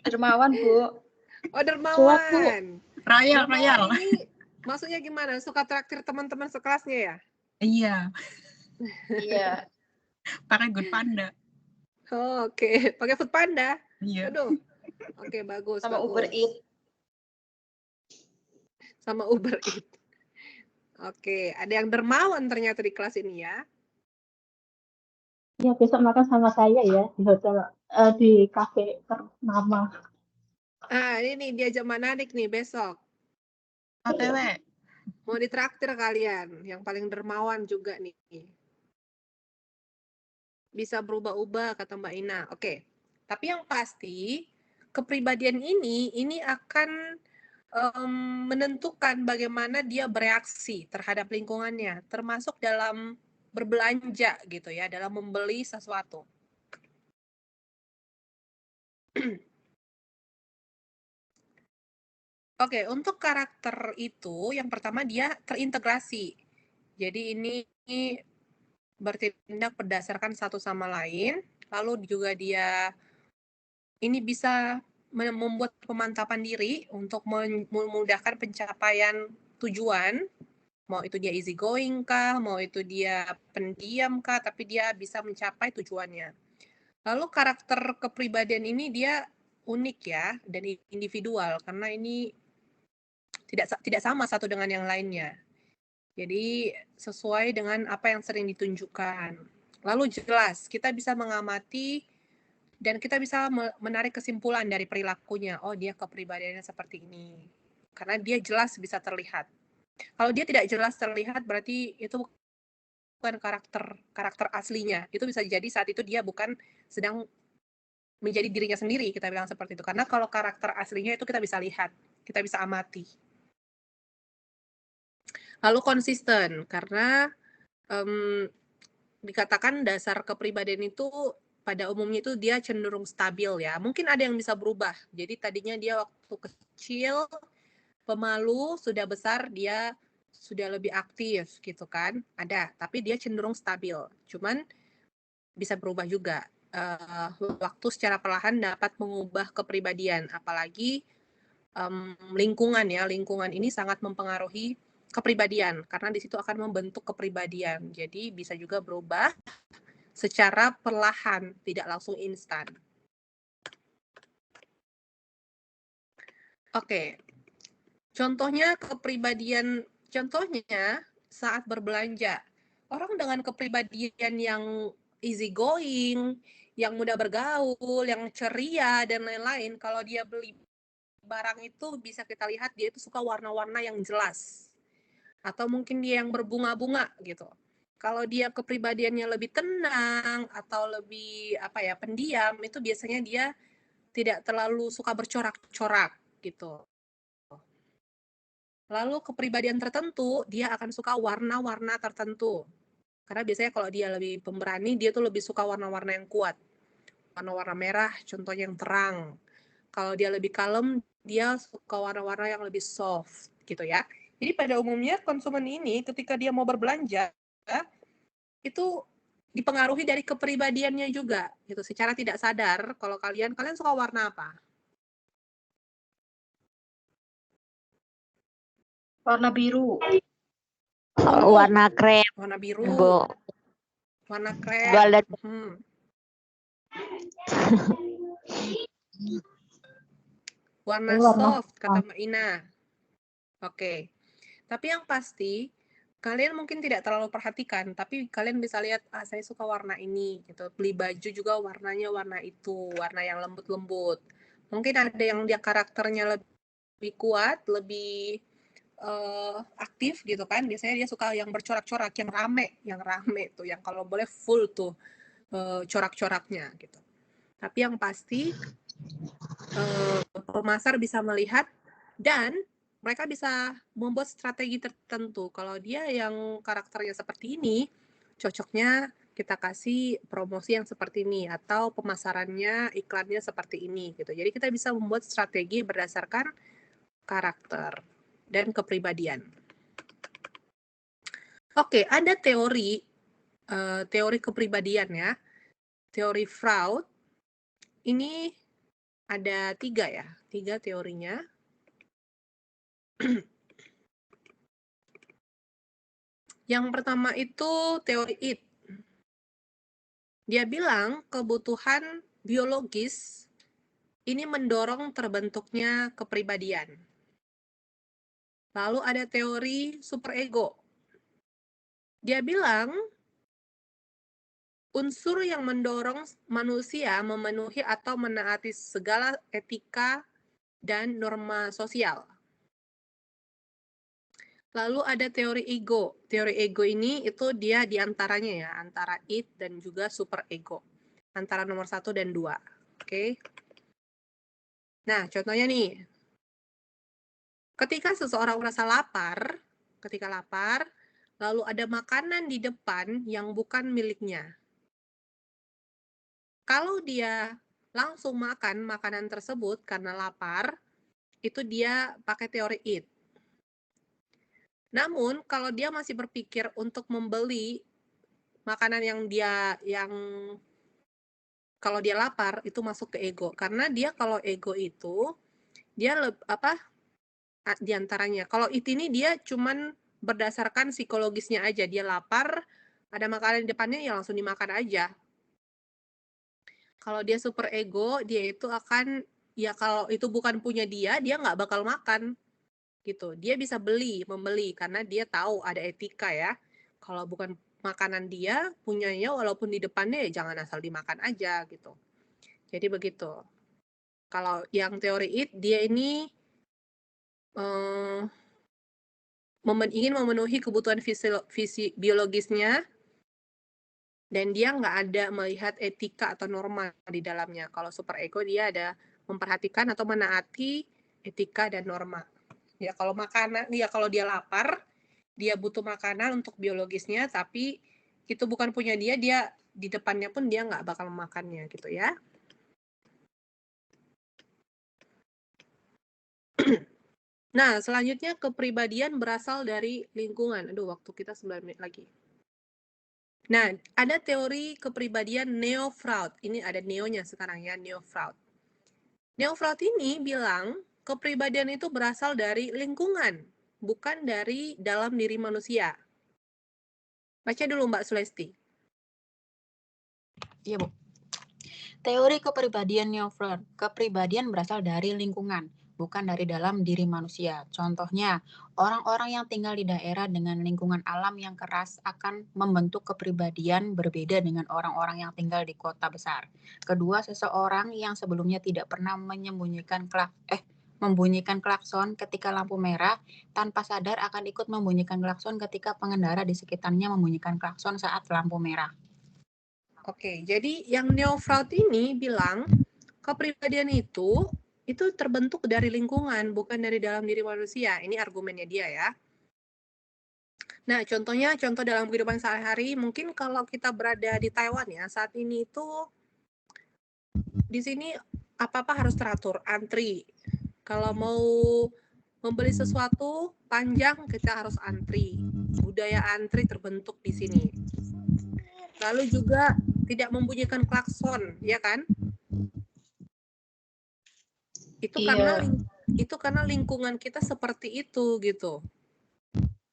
Dermawan, Bu. Oh, dermawan. Royal. Ini maksudnya gimana? Suka traktir teman-teman sekelasnya ya? Iya. Iya. Pakai Good Panda. Oh, oke. Pakai Food Panda? Iya. Aduh. Oke, bagus. Sama bagus. Uber Eats. Sama Uber Eats. Oke, ada yang dermawan ternyata di kelas ini ya. Ya, besok makan sama saya ya di hotel, di kafe ternama. Ini diajak Manadik nih besok. OTW. Mau ditraktir kalian, yang paling dermawan juga nih. Bisa berubah-ubah kata Mbak Ina. Oke. Tapi yang pasti kepribadian ini akan menentukan bagaimana dia bereaksi terhadap lingkungannya, termasuk dalam berbelanja gitu ya, dalam membeli sesuatu. Oke, untuk karakter itu yang pertama dia terintegrasi. Jadi ini bertindak berdasarkan satu sama lain, lalu juga dia ini bisa membuat pemantapan diri untuk memudahkan pencapaian tujuan, mau itu dia easy going kah, mau itu dia pendiam kah, tapi dia bisa mencapai tujuannya. Lalu karakter kepribadian ini dia unik ya, dan individual, karena ini tidak sama satu dengan yang lainnya. Jadi sesuai dengan apa yang sering ditunjukkan. Lalu jelas, kita bisa mengamati dan kita bisa menarik kesimpulan dari perilakunya. Oh, dia kepribadiannya seperti ini. Karena dia jelas bisa terlihat. Kalau dia tidak jelas terlihat, berarti itu bukan karakter aslinya. Itu bisa jadi saat itu dia bukan sedang menjadi dirinya sendiri, kita bilang seperti itu. Karena kalau karakter aslinya itu kita bisa lihat, kita bisa amati. Lalu konsisten, karena dikatakan dasar kepribadian itu pada umumnya itu dia cenderung stabil ya. Mungkin ada yang bisa berubah. Jadi tadinya dia waktu kecil pemalu, sudah besar dia sudah lebih aktif gitu kan. Ada, tapi dia cenderung stabil. Cuman bisa berubah juga. Waktu secara perlahan dapat mengubah kepribadian. Apalagi lingkungan ya. Lingkungan ini sangat mempengaruhi kepribadian. Karena di situ akan membentuk kepribadian. Jadi bisa juga berubah secara perlahan, tidak langsung instan. Oke. Contohnya saat berbelanja. Orang dengan kepribadian yang easy going, yang mudah bergaul, yang ceria dan lain-lain, kalau dia beli barang itu bisa kita lihat dia itu suka warna-warna yang jelas. Atau mungkin dia yang berbunga-bunga gitu. Kalau dia kepribadiannya lebih tenang atau lebih pendiam, itu biasanya dia tidak terlalu suka bercorak-corak gitu. Lalu kepribadian tertentu, dia akan suka warna-warna tertentu. Karena biasanya kalau dia lebih pemberani, dia tuh lebih suka warna-warna yang kuat. Warna-warna merah, contohnya yang terang. Kalau dia lebih kalem, dia suka warna-warna yang lebih soft, gitu ya. Jadi pada umumnya konsumen ini ketika dia mau berbelanja, itu dipengaruhi dari kepribadiannya juga, gitu. Secara tidak sadar, kalau kalian suka warna apa? Warna biru. Warna krem, Warna biru. Bu. Warna krem. Warna soft, kata Mbak Ina. Oke. Tapi yang pasti, kalian mungkin tidak terlalu perhatikan, tapi kalian bisa lihat, saya suka warna ini, gitu. Beli baju juga warnanya warna itu, warna yang lembut-lembut. Mungkin ada yang dia karakternya lebih kuat, lebih aktif gitu kan. Biasanya dia suka yang bercorak-corak, yang rame tuh, yang kalau boleh full tuh corak-coraknya gitu. Tapi yang pasti pemasar bisa melihat dan mereka bisa membuat strategi tertentu. Kalau dia yang karakternya seperti ini, cocoknya kita kasih promosi yang seperti ini atau pemasarannya, iklannya seperti ini gitu. Jadi kita bisa membuat strategi berdasarkan karakter dan kepribadian. Oke, ada teori kepribadian ya. Teori Freud ini ada 3 teorinya. Yang pertama itu teori id. Dia bilang kebutuhan biologis ini mendorong terbentuknya kepribadian. Lalu ada teori superego. Dia bilang unsur yang mendorong manusia memenuhi atau menaati segala etika dan norma sosial. Lalu ada teori ego. Teori ego ini itu dia diantaranya ya, antara id dan juga superego. Antara nomor 1 dan 2. Oke. Nah, contohnya nih. Ketika seseorang merasa lapar, lalu ada makanan di depan yang bukan miliknya. Kalau dia langsung makan makanan tersebut karena lapar, itu dia pakai teori id. Namun, kalau dia masih berpikir untuk membeli makanan yang kalau dia lapar, itu masuk ke ego. Karena dia kalau ego itu, dia diantaranya. Kalau id ini dia cuman berdasarkan psikologisnya aja. Dia lapar, ada makanan di depannya, ya langsung dimakan aja. Kalau dia super ego, dia itu akan, ya kalau itu bukan punya dia nggak bakal makan. Gitu. Dia bisa membeli, karena dia tahu ada etika ya. Kalau bukan makanan dia, punyanya walaupun di depannya, ya jangan asal dimakan aja, gitu. Jadi begitu. Kalau yang teori id, dia ini ingin memenuhi kebutuhan biologisnya, dan dia nggak ada melihat etika atau norma di dalamnya. Kalau super ego, dia ada memperhatikan atau menaati etika dan norma. Ya kalau makanan, ya kalau dia lapar, dia butuh makanan untuk biologisnya, tapi itu bukan punya dia di depannya pun dia nggak bakal memakannya gitu ya. Nah, selanjutnya kepribadian berasal dari lingkungan. Aduh, waktu kita 9 menit lagi. Nah, ada teori kepribadian Neo-Freud. Ini ada neo-nya sekarang ya, Neo-Freud. Neo-Freud ini bilang kepribadian itu berasal dari lingkungan, bukan dari dalam diri manusia. Baca dulu Mbak Sulesti. Iya, Bu. Teori kepribadian Neo-Freud. Kepribadian berasal dari lingkungan, bukan dari dalam diri manusia. Contohnya, orang-orang yang tinggal di daerah dengan lingkungan alam yang keras akan membentuk kepribadian berbeda dengan orang-orang yang tinggal di kota besar. Kedua, seseorang yang sebelumnya tidak pernah membunyikan klakson ketika lampu merah, tanpa sadar akan ikut membunyikan klakson ketika pengendara di sekitarnya membunyikan klakson saat lampu merah. Oke, jadi yang Neo-Freud ini bilang kepribadian itu itu terbentuk dari lingkungan, bukan dari dalam diri manusia. Ini argumennya dia ya. Nah, contoh dalam kehidupan sehari-hari, mungkin kalau kita berada di Taiwan ya, saat ini itu di sini apa-apa harus teratur, antri. Kalau mau membeli sesuatu panjang, kita harus antri. Budaya antri terbentuk di sini. Lalu juga tidak membunyikan klakson, ya kan? Itu karena lingkungan kita seperti itu gitu.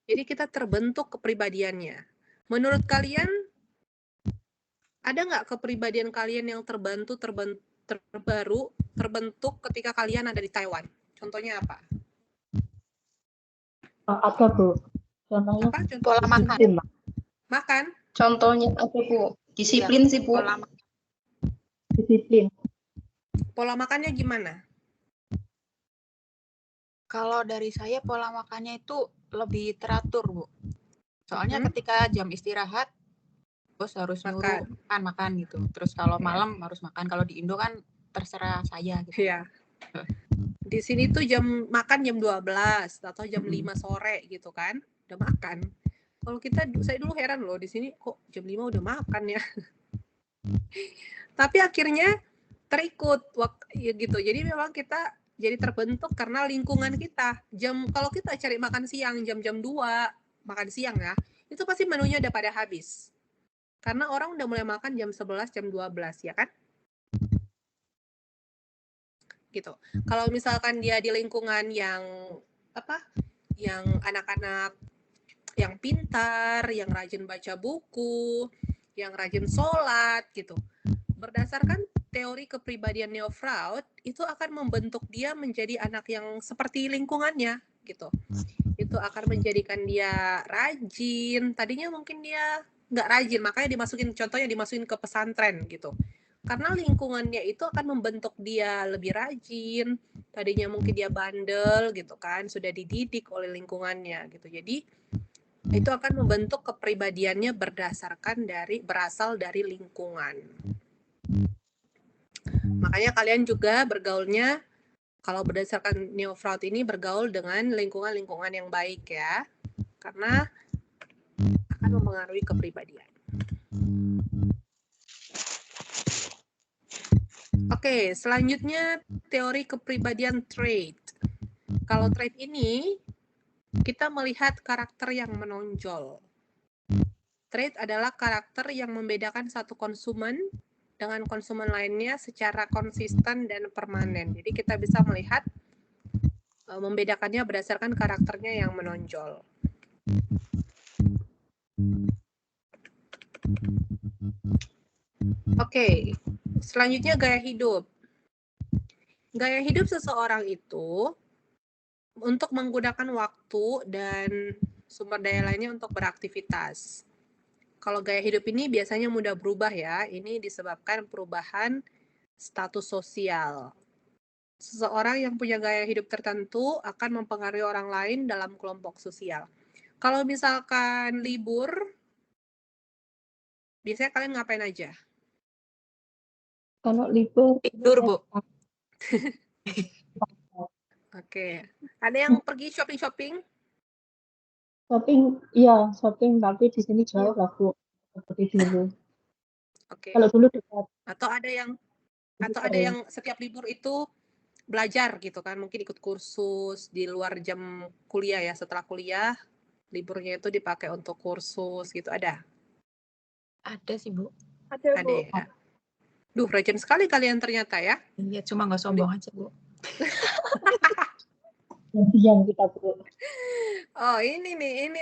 Jadi kita terbentuk kepribadiannya. Menurut kalian ada nggak kepribadian kalian yang terbentuk ketika kalian ada di Taiwan? Contohnya apa? Ada, Bu. Contohnya Apa? Pola makan. Makan? Contohnya apa, Bu? Disiplin sih, Bu. Disiplin. Pola makannya gimana? Kalau dari saya pola makannya itu lebih teratur, Bu. Soalnya ketika jam istirahat, bos harus nyuruh makan gitu. Terus kalau malam harus makan. Kalau di Indo kan terserah saya gitu. Iya. Di sini tuh jam makan jam 12 atau jam 5 sore gitu kan. Udah makan. Kalau saya dulu heran loh, di sini kok jam 5 udah makan ya. Tapi akhirnya terikut ya gitu. Jadi memang kita jadi terbentuk karena lingkungan kita. Kalau kita cari makan siang jam 2 makan siang ya, itu pasti menunya udah pada habis. Karena orang udah mulai makan jam 11, jam 12 ya kan? Gitu. Kalau misalkan dia di lingkungan yang anak-anak yang pintar, yang rajin baca buku, yang rajin sholat gitu. Berdasarkan teori kepribadian Neo Freud, itu akan membentuk dia menjadi anak yang seperti lingkungannya gitu. Itu akan menjadikan dia rajin. Tadinya mungkin dia nggak rajin, makanya dimasukin ke pesantren gitu. Karena lingkungannya itu akan membentuk dia lebih rajin. Tadinya mungkin dia bandel gitu kan, sudah dididik oleh lingkungannya gitu. Jadi itu akan membentuk kepribadiannya berasal dari lingkungan. Makanya kalian juga bergaulnya, kalau berdasarkan Neo Freud ini, bergaul dengan lingkungan-lingkungan yang baik ya. Karena akan mempengaruhi kepribadian. Oke, selanjutnya teori kepribadian trait. Kalau trait ini, kita melihat karakter yang menonjol. Trait adalah karakter yang membedakan satu konsumen dengan konsumen lainnya secara konsisten dan permanen. Jadi kita bisa melihat membedakannya berdasarkan karakternya yang menonjol. Oke, selanjutnya gaya hidup. Gaya hidup seseorang itu untuk menggunakan waktu dan sumber daya lainnya untuk beraktivitas. Kalau gaya hidup ini biasanya mudah berubah ya. Ini disebabkan perubahan status sosial. Seseorang yang punya gaya hidup tertentu akan mempengaruhi orang lain dalam kelompok sosial. Kalau misalkan libur, biasanya kalian ngapain aja? Kalau libur tidur, Bu. Oke. Ada yang pergi shopping-shopping? Shopping, tapi di sini jauh lah, Bu. Seperti dulu. Oke. Kalau dulu dekat. Atau ada yang setiap libur itu belajar gitu kan, mungkin ikut kursus di luar jam kuliah ya, setelah kuliah liburnya itu dipakai untuk kursus gitu, ada? Ada sih, Bu. Ada ya. Duh, rajin sekali kalian ternyata ya. Iya, cuma nggak sombong aja, Bu. Yang kita, Bu. Oh, ini nih.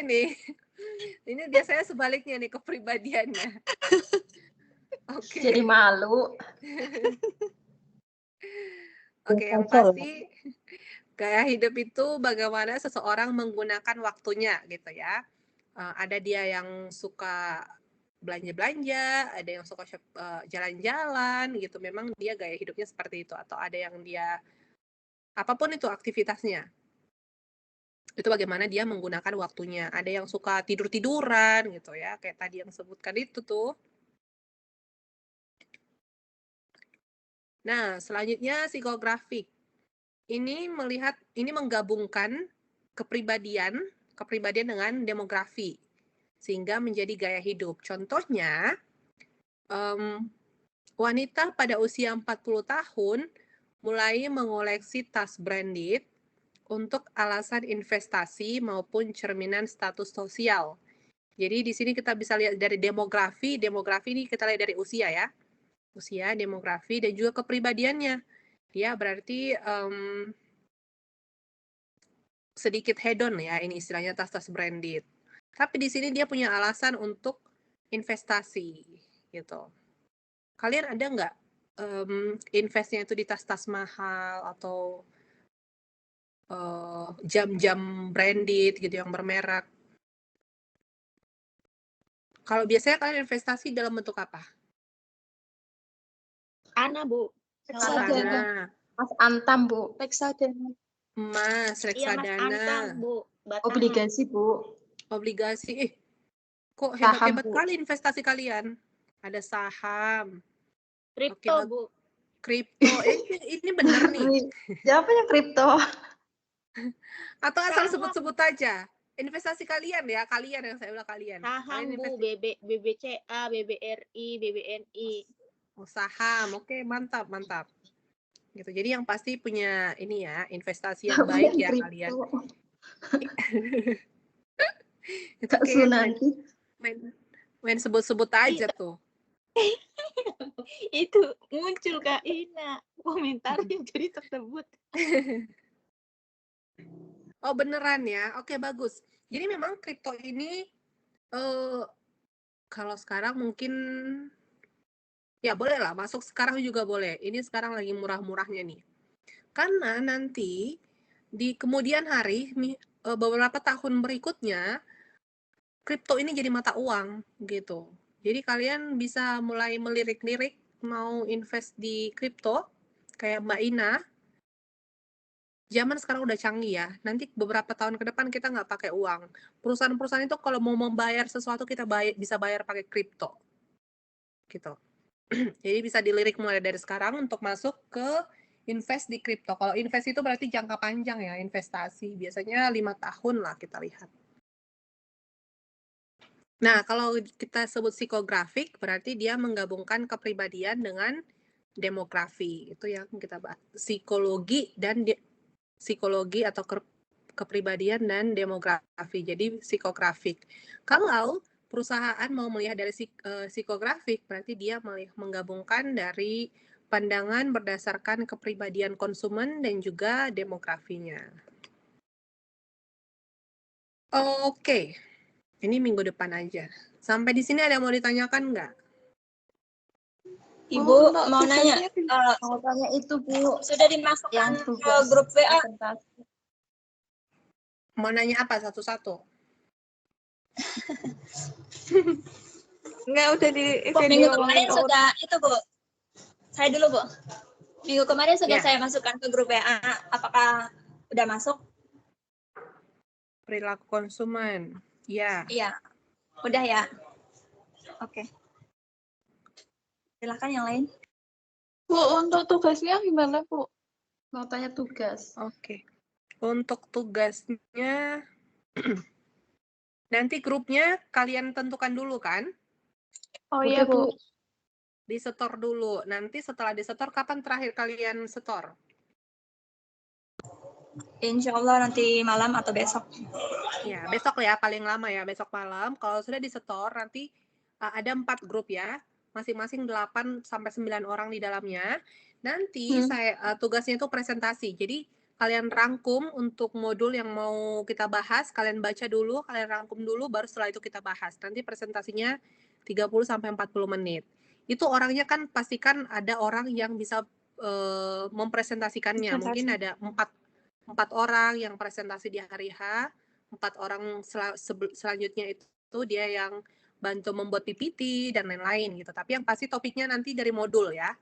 Ini biasanya sebaliknya nih kepribadiannya. Oke. Jadi malu. Oke, yang pasti gaya hidup itu bagaimana seseorang menggunakan waktunya gitu ya. Ada dia yang suka belanja-belanja, ada yang suka jalan-jalan gitu. Memang dia gaya hidupnya seperti itu. Atau ada yang dia, apapun itu aktivitasnya. Itu bagaimana dia menggunakan waktunya. Ada yang suka tidur-tiduran gitu ya. Kayak tadi yang sebutkan itu tuh. Nah, selanjutnya psikografik. ini menggabungkan kepribadian dengan demografi sehingga menjadi gaya hidup. Contohnya, wanita pada usia 40 tahun mulai mengoleksi tas branded untuk alasan investasi maupun cerminan status sosial. Jadi di sini kita bisa lihat dari demografi ini kita lihat dari usia ya. Usia, demografi, dan juga kepribadiannya. Dia berarti sedikit hedon ya, ini istilahnya tas-tas branded. Tapi di sini dia punya alasan untuk investasi gitu. Kalian ada nggak investnya itu di tas-tas mahal atau jam-jam branded gitu yang bermerek? Kalau biasanya kalian investasi dalam bentuk apa? Ana, Bu. Reksadana. Mas Antam, Bu. Reksadana. Emas, Iya, Mas Antam, reksadana, Bu. Batangan. Obligasi, Bu. obligasi. Kok Saham, hebat-hebat Bu. kali investasi kalian? Ada saham. Kripto, Oke, Bu. kripto. Ini bener nih. Siapa yang kripto? Atau asal Saham. sebut-sebut aja. Investasi kalian ya, kalian yang saya bilang kalian. Saham, Kalian Bu. BBCA, BBRI, BBNI. Oh, saham. Oke, mantap. Gitu. Jadi yang pasti punya ini ya, investasi yang baik ya kalian. Itu Kak kayak Sunanti. main sebut-sebut aja tuh. Itu muncul Kak Ina. Komentarnya jadi tersebut. Oh, beneran ya? Oke, bagus. Jadi memang kripto ini kalau sekarang mungkin ya boleh lah, masuk sekarang juga boleh. Ini sekarang lagi murah-murahnya nih. Karena nanti di kemudian hari, beberapa tahun berikutnya, kripto ini jadi mata uang gitu. Jadi kalian bisa mulai melirik-lirik mau invest di kripto, kayak Mbak Ina. Zaman sekarang udah canggih ya. Nanti beberapa tahun ke depan kita nggak pakai uang. Perusahaan-perusahaan itu kalau mau membayar sesuatu kita bisa bayar pakai kripto. Gitu. Jadi bisa dilirik mulai dari sekarang untuk masuk ke invest di kripto. Kalau invest itu berarti jangka panjang ya, investasi. Biasanya 5 tahun lah kita lihat. Nah, kalau kita sebut psikografik, berarti dia menggabungkan kepribadian dengan demografi. Itu yang kita bahas. Psikologi atau kepribadian dan demografi. Jadi psikografik. Kalau perusahaan mau melihat dari psikografik, berarti dia menggabungkan dari pandangan berdasarkan kepribadian konsumen dan juga demografinya. Oke, ini minggu depan aja. Sampai di sini ada yang mau ditanyakan nggak? Ibu mau nanya, mau tanya itu Bu, sudah dimasukkan ke grup WA? Mau nanya apa satu-satu? Enggak, udah di minggu kemarin sudah itu Bu. Saya dulu Bu. Minggu kemarin sudah saya masukkan ke grup WA. Apakah udah masuk? Perilaku konsumen. Ya. Iya. Udah ya. Oke. Silakan yang lain. Bu, untuk tugasnya gimana, Bu? Mau tanya tugas. Oke. Untuk tugasnya nanti grupnya kalian tentukan dulu kan? Oh iya, Bu. Disetor dulu. Nanti setelah disetor, kapan terakhir kalian setor? Insya Allah nanti malam atau besok. Ya, besok ya, paling lama ya, besok malam. Kalau sudah disetor, nanti ada 4 grup ya. Masing-masing 8 sampai 9 orang di dalamnya. Nanti tugasnya itu presentasi. Jadi kalian rangkum untuk modul yang mau kita bahas, kalian baca dulu, kalian rangkum dulu, baru setelah itu kita bahas. Nanti presentasinya 30 sampai 40 menit. Itu orangnya kan pastikan ada orang yang bisa mempresentasikannya. Mungkin ada 4 orang yang presentasi di hari H, 4 orang selanjutnya itu dia yang bantu membuat PPT dan lain-lain gitu. Tapi yang pasti topiknya nanti dari modul ya.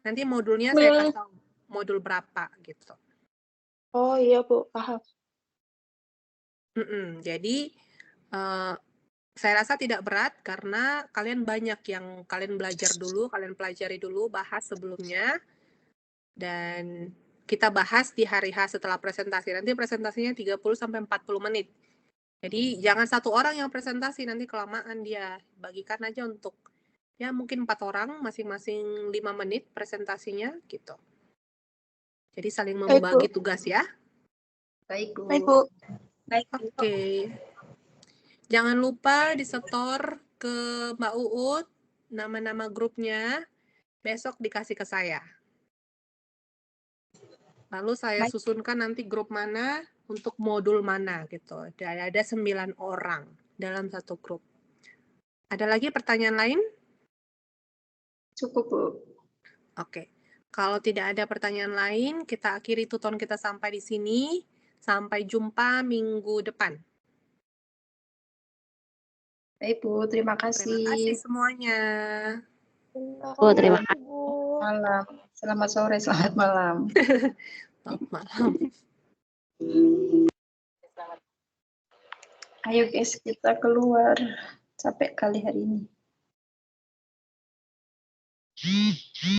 Nanti modulnya saya kasih tahu modul berapa gitu. Oh iya Bu, paham. Jadi saya rasa tidak berat karena kalian banyak yang kalian belajar dulu, kalian pelajari dulu, bahas sebelumnya. Dan kita bahas di hari H setelah presentasi. Nanti presentasinya 30 sampai 40 menit. Jadi jangan satu orang yang presentasi, nanti kelamaan dia. Bagikan aja untuk ya mungkin 4 orang, masing-masing 5 menit presentasinya gitu. Jadi saling Baik, Bu. membagi tugas ya. Baik, Bu. Baik, Bu. Oke. Jangan lupa disetor ke Mbak Uut nama-nama grupnya. Besok dikasih ke saya. Lalu saya susunkan nanti grup mana untuk modul mana gitu. Ada 9 orang dalam satu grup. Ada lagi pertanyaan lain? Cukup, Bu. Oke. Kalau tidak ada pertanyaan lain, kita akhiri tuton kita sampai di sini. Sampai jumpa minggu depan. Baik, Bu. Terima Terima kasih kasih. semuanya. Bu, terima kasih. Malam. Selamat sore, selamat malam. Selamat malam. Ayo guys, kita keluar. Capek kali hari ini.